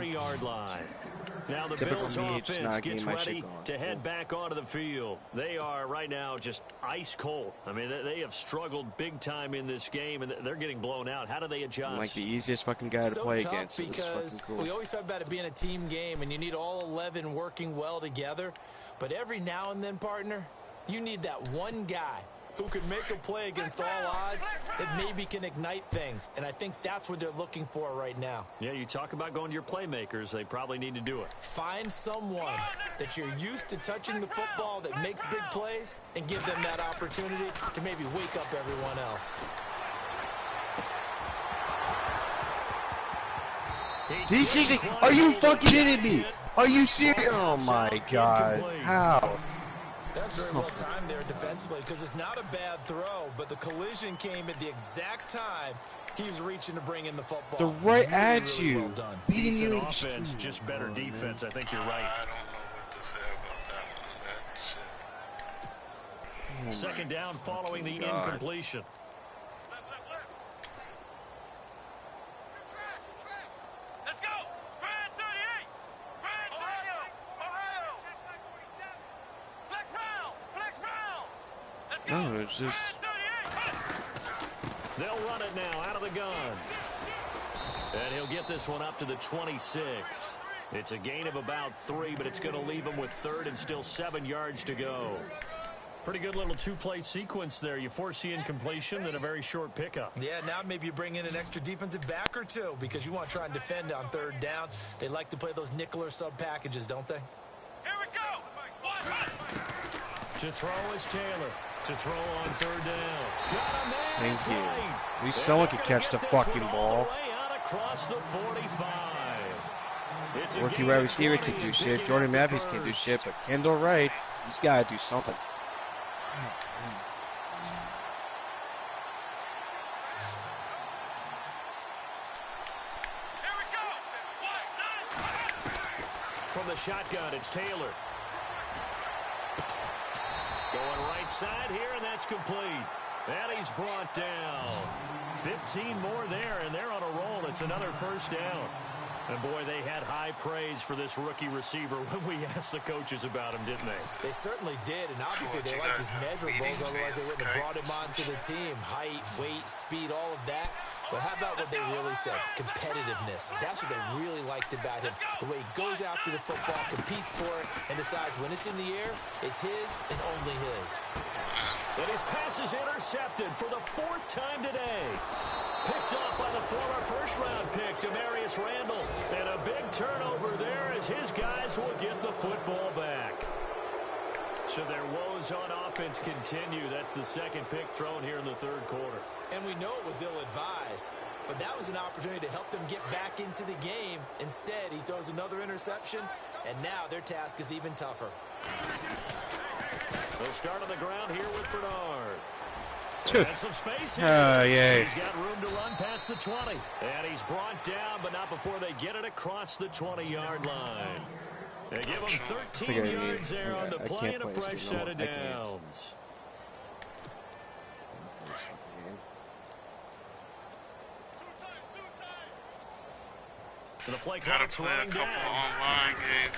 [SPEAKER 3] Now the Bills offense gets ready to head back onto the field. They are right now just ice cold. I mean, they have struggled big time in this game, and they're getting blown out. How do they adjust?
[SPEAKER 7] I'm like the easiest fucking guy to play against.
[SPEAKER 5] Because we always talk about it being a team game, and you need all 11 working well together. But every now and then, partner, you need that one guy who can make a play against all odds that maybe can ignite things. And I think that's what they're looking for right now.
[SPEAKER 3] Yeah, you talk about going to your playmakers. They probably need to do it.
[SPEAKER 5] Find someone that you're used to touching the football that makes big plays and give them that opportunity to maybe wake up everyone else.
[SPEAKER 7] Are you fucking kidding me? Are you serious? Oh my God. How?
[SPEAKER 5] That's very well timed there defensively because it's not a bad throw, but the collision came at the exact time he was reaching to bring in the football.
[SPEAKER 7] The right at you.
[SPEAKER 5] Well done.
[SPEAKER 3] Beating you. Offense, just better defense. I think you're right.
[SPEAKER 4] I don't know what to say about that one.
[SPEAKER 3] Second down following the incompletion.
[SPEAKER 6] Let's go. Brand 38. Brand Ohio. Flex round. Let's go.
[SPEAKER 7] No, it's just...
[SPEAKER 3] They'll run it now out of the gun. And he'll get this one up to the 26. It's a gain of about 3, but it's going to leave him with 3rd and still 7 yards to go. Pretty good little 2-play sequence there. You force the incompletion, then a very short pickup.
[SPEAKER 5] Yeah, now maybe you bring in an extra defensive back or two because you want to try and defend on 3rd down. They like to play those nickel or sub packages, don't they?
[SPEAKER 6] Here we go.
[SPEAKER 3] To throw is Taylor. To throw on 3rd down. Got a man.
[SPEAKER 7] Thank you.
[SPEAKER 3] Right.
[SPEAKER 7] At least someone could catch the fucking ball.
[SPEAKER 3] Across the 45.
[SPEAKER 7] Rookie wide receiver can do shit. Jordan Matthews can do shit, but Kendall Wright, he's got to do something.
[SPEAKER 6] Here we go.
[SPEAKER 3] From the shotgun, it's Taylor. Going right side here, and that's complete. And he's brought down. 15 more there, and they're on a roll. It's another first down. And boy, they had high praise for this rookie receiver when we asked the coaches about him, didn't they?
[SPEAKER 5] They certainly did, and obviously they liked his measurables, otherwise they wouldn't have brought him onto the team. Height, weight, speed, all of that. But how about what they really said? Competitiveness. That's what they really liked about him. The way he goes after the football, competes for it, and decides when it's in the air, it's his and only his.
[SPEAKER 3] And his pass is intercepted for the 4th time today. Picked up by the former first-round pick, Demarius Randall. And a big turnover there as his guys will get the football back. So their woes on offense continue. That's the 2nd pick thrown here in the 3rd quarter.
[SPEAKER 5] And we know it was ill-advised, but that was an opportunity to help them get back into the game. Instead, he throws another interception, and now their task is even tougher.
[SPEAKER 3] They'll start on the ground here with Bernard. And some space here.
[SPEAKER 7] Yeah.
[SPEAKER 3] He's got room to run past the 20. And he's brought down, but not before they get it across the 20-yard line. They give him 13 yards there on the play and a fresh set of downs. And the play
[SPEAKER 4] Gotta
[SPEAKER 3] clock's
[SPEAKER 4] play a
[SPEAKER 3] running
[SPEAKER 4] couple
[SPEAKER 3] down.
[SPEAKER 4] online games.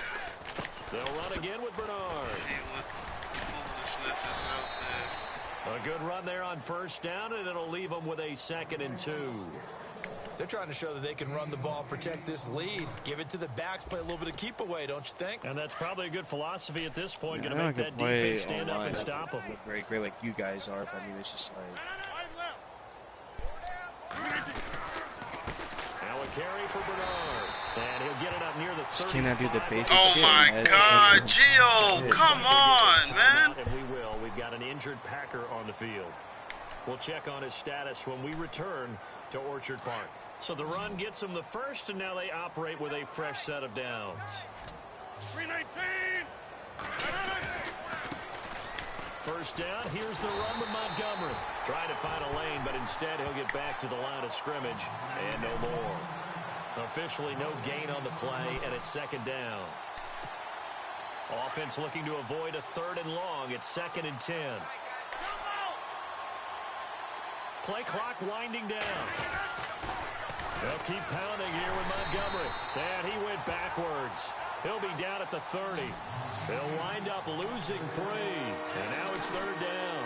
[SPEAKER 3] They'll run again with Bernard.
[SPEAKER 4] See what foolishness is out there.
[SPEAKER 3] A good run there on 1st down, and it'll leave them with a 2nd and 2.
[SPEAKER 5] They're trying to show that they can run the ball, protect this lead, give it to the backs, play a little bit of keep away, don't you think?
[SPEAKER 3] And that's probably a good philosophy at this point. Going to make that defense stand up and stop them.
[SPEAKER 7] Look very great like you guys are, but I mean, it's just like...
[SPEAKER 3] Now a carry for Bernard. And he'll get it up near the 35.
[SPEAKER 7] Just cannot do the basic
[SPEAKER 4] Oh
[SPEAKER 7] shit,
[SPEAKER 4] my
[SPEAKER 7] man.
[SPEAKER 4] God, Gio, come on, man.
[SPEAKER 3] And we will. We've got an injured Packer on the field. We'll check on his status when we return to Orchard Park. So the run gets them the 1st, and now they operate with a fresh set of downs.
[SPEAKER 6] 319.
[SPEAKER 3] 1st down, here's the run with Montgomery. Trying to find a lane, but instead he'll get back to the line of scrimmage, and no more. Officially no gain on the play, and it's 2nd down. Offense looking to avoid a 3rd and long. It's 2nd and 10. Play clock winding down. They'll keep pounding here with Montgomery. And he went backwards. He'll be down at the 30. They'll wind up losing 3. And now it's 3rd down.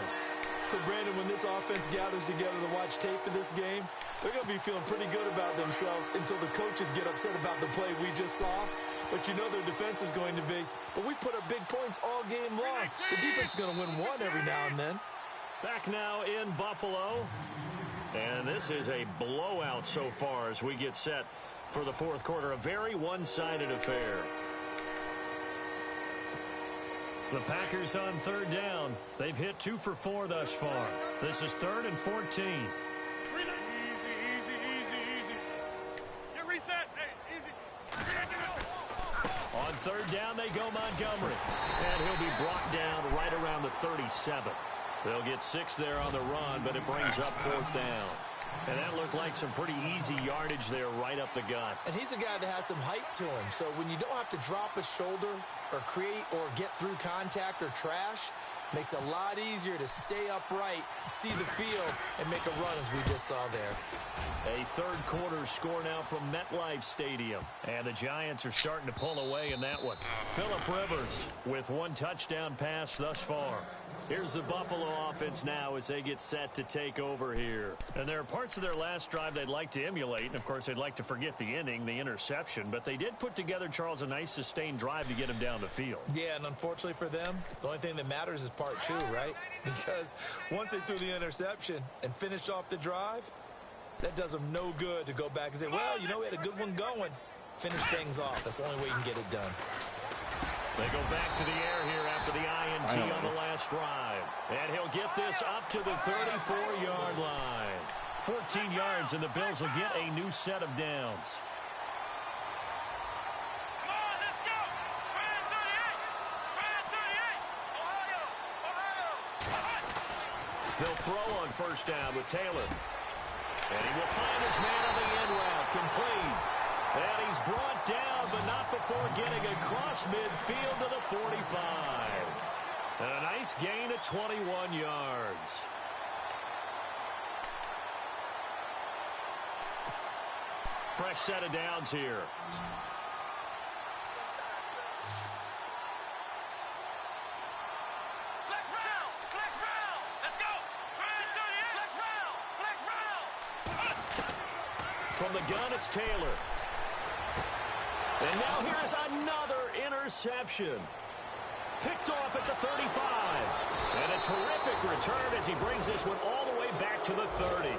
[SPEAKER 5] So, Brandon, when this offense gathers together to watch tape for this game, they're going to be feeling pretty good about themselves until the coaches get upset about the play we just saw. But you know their defense is going to be. But we put up big points all game long. The defense is going to win one every now and then.
[SPEAKER 3] Back now in Buffalo. And this is a blowout so far as we get set for the 4th quarter. A very one-sided affair. The Packers on 3rd down. They've hit 2 for 4 thus far. This is 3rd and 14.
[SPEAKER 6] Easy. Get reset. Hey, easy.
[SPEAKER 3] On 3rd down, they go Montgomery. And he'll be brought down right around the 37. They'll get 6 there on the run, but it brings up 4th down. And that looked like some pretty easy yardage there right up the gut.
[SPEAKER 5] And he's a guy that has some height to him. So when you don't have to drop a shoulder or create or get through contact or trash, makes it a lot easier to stay upright, see the field, and make a run as we just saw there.
[SPEAKER 3] A 3rd quarter score now from MetLife Stadium. And the Giants are starting to pull away in that one. Phillip Rivers with 1 touchdown pass thus far. Here's the Buffalo offense now as they get set to take over here. And there are parts of their last drive they'd like to emulate. And, of course, they'd like to forget the inning, the interception. But they did put together, Charles, a nice sustained drive to get him down the field.
[SPEAKER 5] Yeah, and unfortunately for them, the only thing that matters is part 2, right? Because once they threw the interception and finished off the drive, that does them no good to go back and say, well, you know, we had a good one going. Finish things off. That's the only way you can get it done.
[SPEAKER 3] They go back to the air here after the INT on the last drive. And he'll get this up to the 34-yard line. 14 yards, and the Bills will get a new set of downs.
[SPEAKER 6] Come on, let's go. 38. Ohio.
[SPEAKER 3] They'll throw on 1st down with Taylor. And he will find his man on the end route, complete. And he's brought down, but not before getting across midfield to the 45. And a nice gain of 21 yards. Fresh set of downs here. From the gun, it's Taylor. And now here's another interception. Picked off at the 35. And a terrific return as he brings this one all the way back to the 30.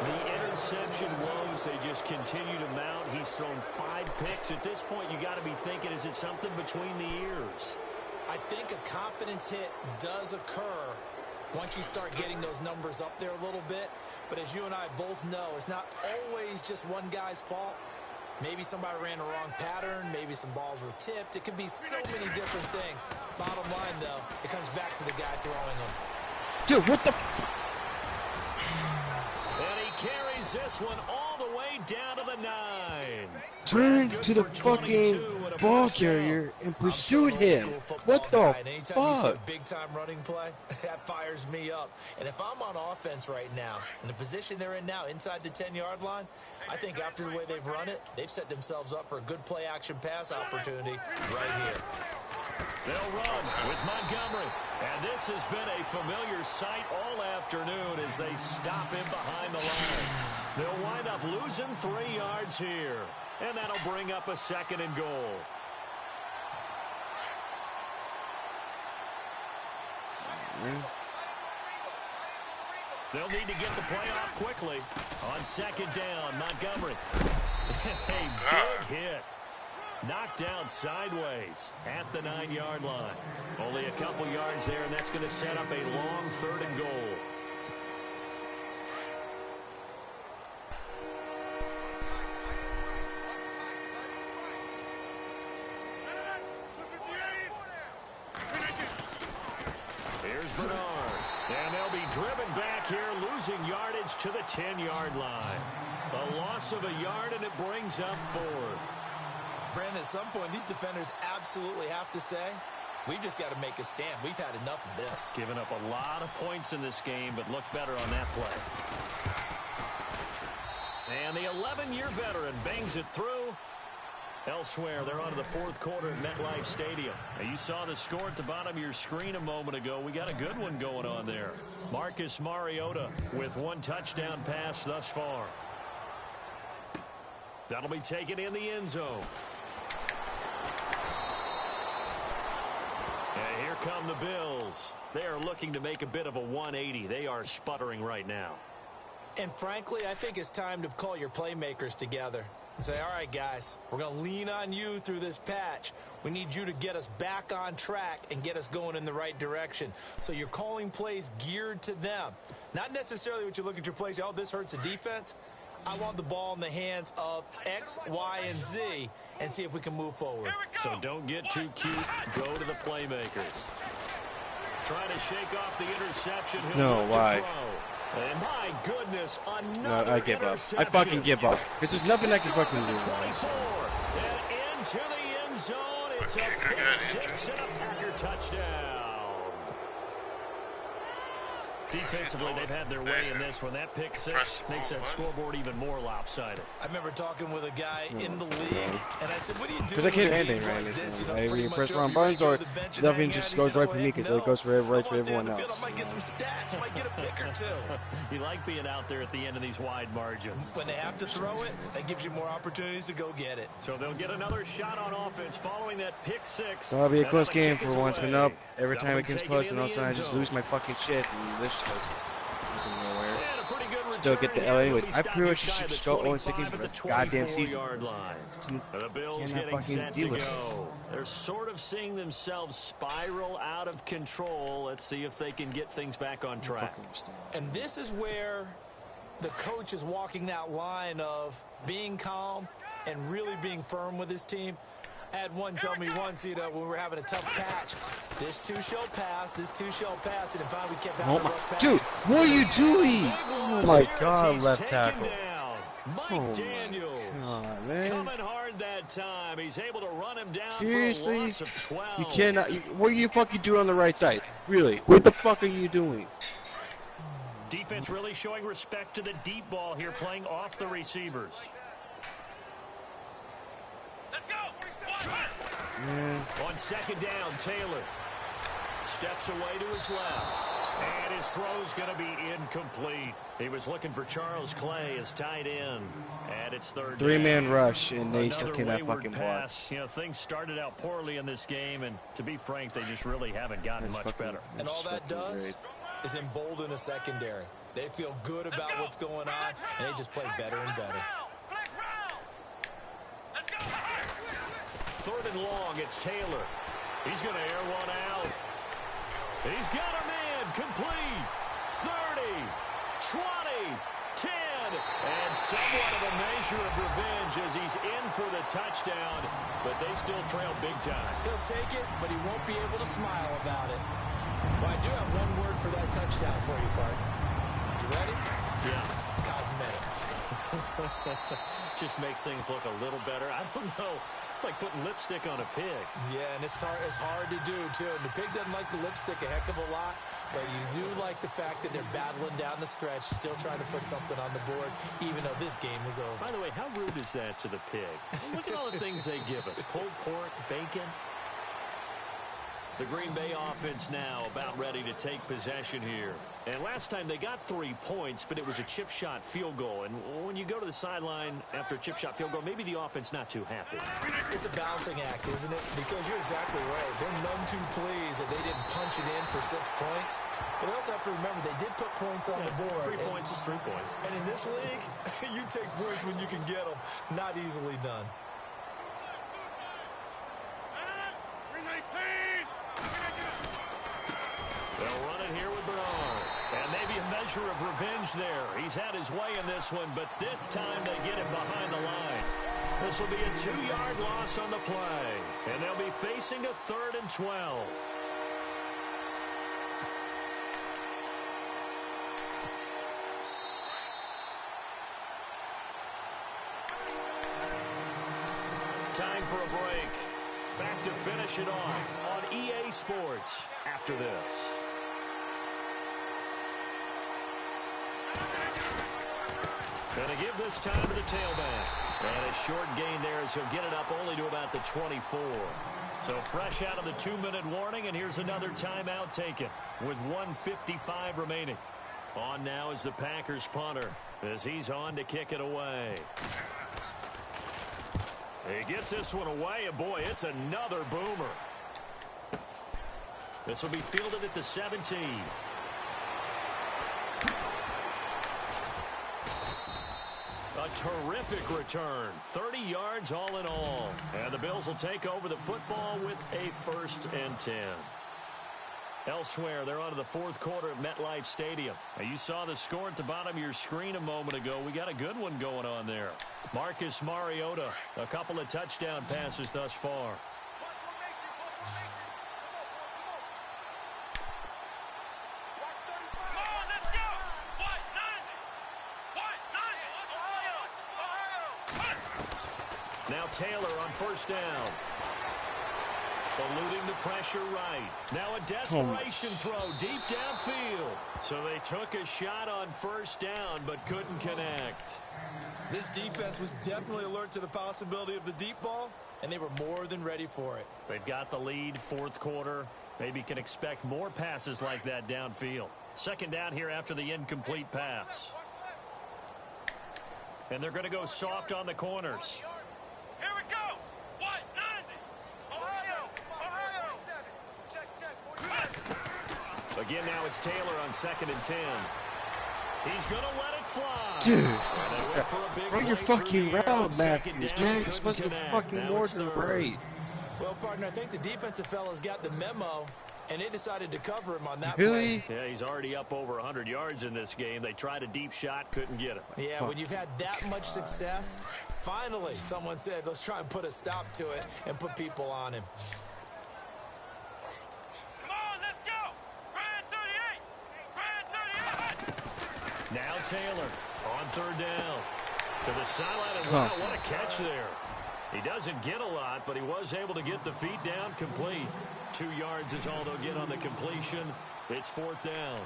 [SPEAKER 3] The interception woes, they just continue to mount. He's thrown 5 picks. At this point, you got to be thinking, is it something between the ears?
[SPEAKER 5] I think a confidence hit does occur once you start getting those numbers up there a little bit. But as you and I both know, it's not always just one guy's fault. Maybe somebody ran the wrong pattern. Maybe some balls were tipped. It could be so many different things. Bottom line, though, it comes back to the guy throwing them.
[SPEAKER 7] Dude, what the?
[SPEAKER 3] And he carries this one all the way down to the 9.
[SPEAKER 7] Turn to the fucking ball carrier and pursued him. What the fuck?
[SPEAKER 5] Big time running play, that fires me up. And if I'm on offense right now, in the position they're in now, inside the 10-yard line, I think after the way they've run it, they've set themselves up for a good play action pass opportunity right here.
[SPEAKER 3] They'll run with Montgomery. And this has been a familiar sight all afternoon as they stop him behind the line. They'll wind up losing 3 yards here. And that'll bring up a 2nd and goal. They'll need to get the play off quickly. On 2nd down, Montgomery. A big hit. Knocked down sideways at the 9-yard line. Only a couple yards there, and that's going to set up a long 3rd and goal. Here's Bernard. And they'll be driven back here, losing yardage to the 10-yard line. A loss of a yard, and it brings up 4th.
[SPEAKER 5] Brandon, at some point, these defenders absolutely have to say, we've just got to make a stand. We've had enough of this.
[SPEAKER 3] Giving up a lot of points in this game, but look better on that play. And the 11-year veteran bangs it through. Elsewhere, they're on to the 4th quarter at MetLife Stadium. Now, you saw the score at the bottom of your screen a moment ago. We got a good one going on there. Marcus Mariota with 1 touchdown pass thus far. That'll be taken in the end zone. And here come the Bills. They are looking to make a bit of a 180. They are sputtering right now.
[SPEAKER 5] And frankly, I think it's time to call your playmakers together and say, all right, guys, we're going to lean on you through this patch. We need you to get us back on track and get us going in the right direction. So you're calling plays geared to them. Not necessarily what you look at your plays, oh, this hurts the defense. I want the ball in the hands of X, Y, and Z and see if we can move forward.
[SPEAKER 3] So don't get too cute. Go to the playmakers. Trying to shake off the interception.
[SPEAKER 7] No, why?
[SPEAKER 3] And my goodness, another
[SPEAKER 7] No, I give up. I fucking give up. Because there's nothing I can fucking do.
[SPEAKER 3] 24, and into the end zone. It's a pick 6 and a Packer touchdown. Defensively, they've had their way in this one. That pick 6 makes that scoreboard even more lopsided.
[SPEAKER 5] I remember talking with a guy in the league, and I said, what do you do?
[SPEAKER 7] Because I can't do anything right now. Maybe you press wrong buttons, or nothing just goes right for me because it goes for right for everyone else.
[SPEAKER 5] I might get some stats. I might get a pick or 2.
[SPEAKER 3] You like being out there at the end of these wide margins.
[SPEAKER 5] When they have to throw it, that gives you more opportunities to go get it.
[SPEAKER 3] So they'll get another shot on offense following that pick 6.
[SPEAKER 7] That'll be a close game for once, but nope. Every time it gets close, and all of a sudden I just lose my fucking shit, and this goes nowhere. Still get the L anyways. I pretty much should just go 0-16 for this goddamn season.
[SPEAKER 3] The Bills getting set to go. They're sort of seeing themselves spiral out of control. Let's see if they can get things back on track.
[SPEAKER 5] And this is where the coach is walking that line of being calm and really being firm with his team. I had one tell me once, you know, when we were having a tough patch, this too shall pass, this too shall pass, and finally we kept having a rough patch.
[SPEAKER 7] Dude, what are you doing? Oh my God, left tackle.
[SPEAKER 3] Mike Daniels
[SPEAKER 7] God, man.
[SPEAKER 3] coming hard that time. He's able to run him down.
[SPEAKER 7] Seriously?
[SPEAKER 3] For a loss of 12.
[SPEAKER 7] You cannot. What are you fucking doing on the right side? Really? What the fuck are you doing?
[SPEAKER 3] Defense really showing respect to the deep ball here, playing off the receivers.
[SPEAKER 7] Yeah.
[SPEAKER 3] On second down, Taylor steps away to his left. And his throw's going to be incomplete. He was looking for Charles Clay as tight end. And it's third down.
[SPEAKER 7] 3-man rush, and they still
[SPEAKER 3] Another
[SPEAKER 7] cannot
[SPEAKER 3] wayward
[SPEAKER 7] fucking block.
[SPEAKER 3] pass. You know, things started out poorly in this game, and to be frank, they just really haven't gotten much better.
[SPEAKER 5] And all that does is embolden a secondary. They feel good about what's going on, and they just play better and better.
[SPEAKER 3] Third and long, it's Taylor. He's going to air one out. He's got a man complete. 30, 20, 10, and somewhat of a measure of revenge as he's in for the touchdown, but they still trail big time.
[SPEAKER 5] He'll take it, but he won't be able to smile about it. Well, I do have one word for that touchdown for you, Bart. You ready?
[SPEAKER 3] Yeah.
[SPEAKER 5] Cosmetics.
[SPEAKER 3] Just makes things look a little better. I don't know. It's like putting lipstick on a pig.
[SPEAKER 5] Yeah, and it's hard to do, too. And the pig doesn't like the lipstick a heck of a lot, but you do like the fact that they're battling down the stretch, still trying to put something on the board, even though this game is over.
[SPEAKER 3] By the way, how rude is that to the pig? Look at all the things they give us. Pulled pork, bacon. The Green Bay offense now about ready to take possession here. And last time they got 3 points, but it was a chip shot field goal. And when you go to the sideline after a chip shot field goal, maybe the offense not too happy.
[SPEAKER 5] It's a balancing act, isn't it? Because you're exactly right. They're none too pleased that they didn't punch it in for 6 points. But they also have to remember they did put points on the board.
[SPEAKER 3] 3 points is 3 points.
[SPEAKER 5] And in this league, you take points when you can get them. Not easily done.
[SPEAKER 3] They'll run it here with Bernard. And maybe a measure of revenge there. He's had his way in this one, but this time they get him behind the line. This will be a 2-yard loss on the play. And they'll be facing a 3rd and 12. Time for a break. Back to finish it off on EA Sports after this. Going to give this time to the tailback. And a short gain there as he'll get it up only to about the 24. So fresh out of the 2-minute warning, and here's another timeout taken with 1:55 remaining. On now is the Packers punter as he's on to kick it away. He gets this one away, and boy, it's another boomer. This will be fielded at the 17. A terrific return. 30 yards all in all. And the Bills will take over the football with a 1st and 10. Elsewhere, they're on to the 4th quarter at MetLife Stadium. Now, you saw the score at the bottom of your screen a moment ago. We got a good one going on there. Marcus Mariota, a couple of touchdown passes thus far. Now Taylor on 1st down. Eluding the pressure right. Now a desperation throw deep downfield. So they took a shot on 1st down but couldn't connect.
[SPEAKER 5] This defense was definitely alert to the possibility of the deep ball, and they were more than ready for it.
[SPEAKER 3] They've got the lead, 4th quarter. Maybe can expect more passes like that downfield. 2nd down here after the incomplete pass. And they're going to go soft on the corners.
[SPEAKER 6] Here we go. What? 90. Ohio.
[SPEAKER 3] Again, now it's Taylor on 2nd and 10. He's going to let it fly.
[SPEAKER 7] Dude, run your fucking route, Matthews, man. You're supposed to be fucking more than right.
[SPEAKER 5] Well, partner, I think the defensive fellas got the memo, and they decided to cover him on that
[SPEAKER 7] Really?
[SPEAKER 5] play.
[SPEAKER 3] Yeah, he's already up over 100 yards in this game. They tried a deep shot, couldn't get him.
[SPEAKER 5] Yeah, when you've had that much success, finally someone said, let's try and put a stop to it and put people on him.
[SPEAKER 6] Come on, let's go. Ryan 38.
[SPEAKER 3] Now Taylor on 3rd down. To the sideline, and wow, what a catch there. He doesn't get a lot, but he was able to get the feet down complete. 2 yards is all they'll get on the completion. It's 4th down.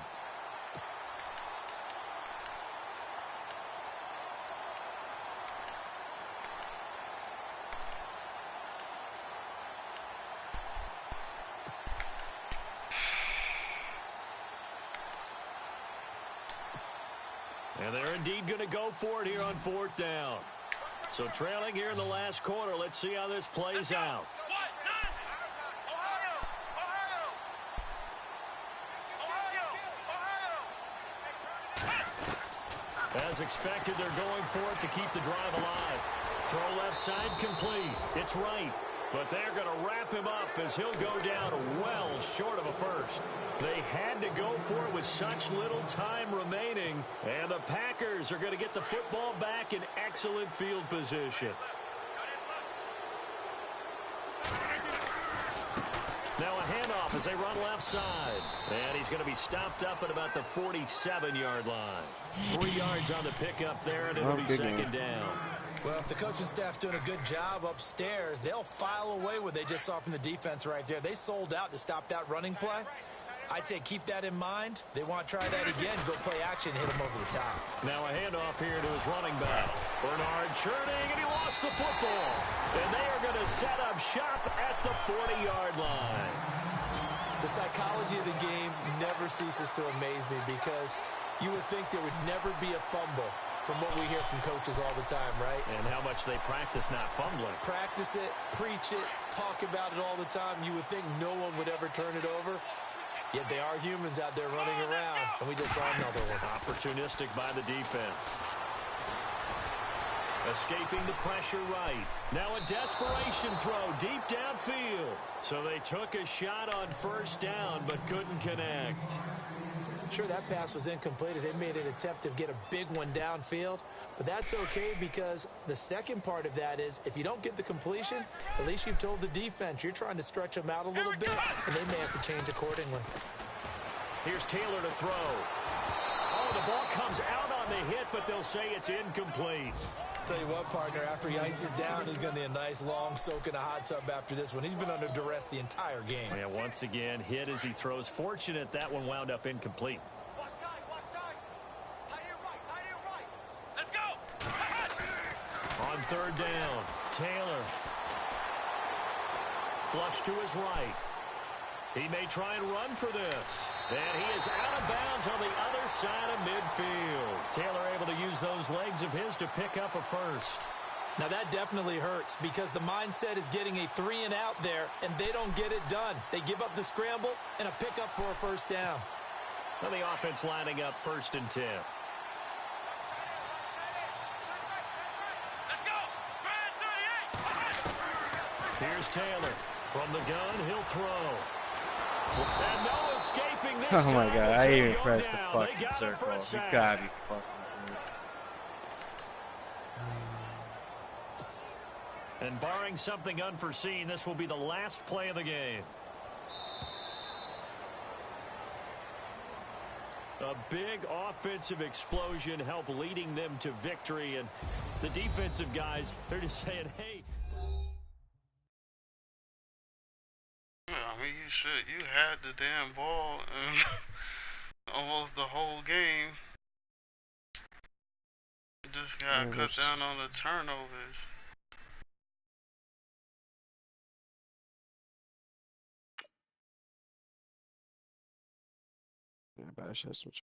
[SPEAKER 3] And they're indeed going to go for it here on 4th down. So trailing here in the last quarter. Let's see how this plays out. As expected, they're going for it to keep the drive alive. Throw left side complete. It's right. But they're going to wrap him up as he'll go down well short of a first. They had to go for it with such little time remaining. And the Packers are going to get the football back in excellent field position. Now a handoff as they run left side. And he's going to be stopped up at about the 47-yard line. 3 yards on the pickup there, and it'll be second down.
[SPEAKER 5] Well, if the coaching staff's doing a good job upstairs, they'll file away what they just saw from the defense right there. They sold out to stop that running play. I'd say keep that in mind. They want to try that again, go play action, hit him over the top.
[SPEAKER 3] Now a handoff here to his running back. Bernard churning, and he lost the football. And they are going to set up shop at the 40-yard line.
[SPEAKER 5] The psychology of the game never ceases to amaze me because you would think there would never be a fumble from what we hear from coaches all the time, right?
[SPEAKER 3] And how much they practice not fumbling.
[SPEAKER 5] Practice it, preach it, talk about it all the time. You would think no one would ever turn it over. Yet they are humans out there running around, and we just saw another one.
[SPEAKER 3] Opportunistic by the defense. Escaping the pressure right. Now a desperation throw deep downfield. So they took a shot on 1st down, but couldn't connect.
[SPEAKER 5] Sure, that pass was incomplete as they made an attempt to get a big one downfield. But that's okay because the second part of that is if you don't get the completion, at least you've told the defense you're trying to stretch them out a little bit, and they may have to change accordingly.
[SPEAKER 3] Here's Taylor to throw. Oh, the ball comes out on the hit, but they'll say it's incomplete.
[SPEAKER 5] Tell you what, partner, after he ices down, he's going to need a nice long soak in a hot tub after this one. He's been under duress the entire game.
[SPEAKER 3] Yeah, once again, hit as he throws. Fortunate that one wound up incomplete.
[SPEAKER 6] Watch time, watch time. Tight end right. Let's go.
[SPEAKER 3] On 3rd down, Taylor. Flush to his right. He may try and run for this. And he is out of bounds on the other side of midfield. Taylor able to use those legs of his to pick up a first.
[SPEAKER 5] Now that definitely hurts because the mindset is getting a 3 and out there, and they don't get it done. They give up the scramble and a pickup for a 1st down.
[SPEAKER 3] Now the offense lining up 1st and 10.
[SPEAKER 6] Let's go. Grand 38.
[SPEAKER 3] Here's Taylor. From the gun, he'll throw. And no escaping this
[SPEAKER 7] Oh my
[SPEAKER 3] time.
[SPEAKER 7] god,
[SPEAKER 3] It's
[SPEAKER 7] I
[SPEAKER 3] gonna
[SPEAKER 7] even
[SPEAKER 3] go
[SPEAKER 7] pressed the
[SPEAKER 3] down.
[SPEAKER 7] fucking
[SPEAKER 3] They got him for
[SPEAKER 7] circle.
[SPEAKER 3] a
[SPEAKER 7] You
[SPEAKER 3] sack.
[SPEAKER 7] gotta be fucking kidding.
[SPEAKER 3] And barring something unforeseen, this will be the last play of the game. A big offensive explosion helped leading them to victory. And the defensive guys, they're just saying, hey.
[SPEAKER 4] I mean, you had the damn ball almost the whole game. You just got cut down on the turnovers.
[SPEAKER 7] Yeah, but I should switch.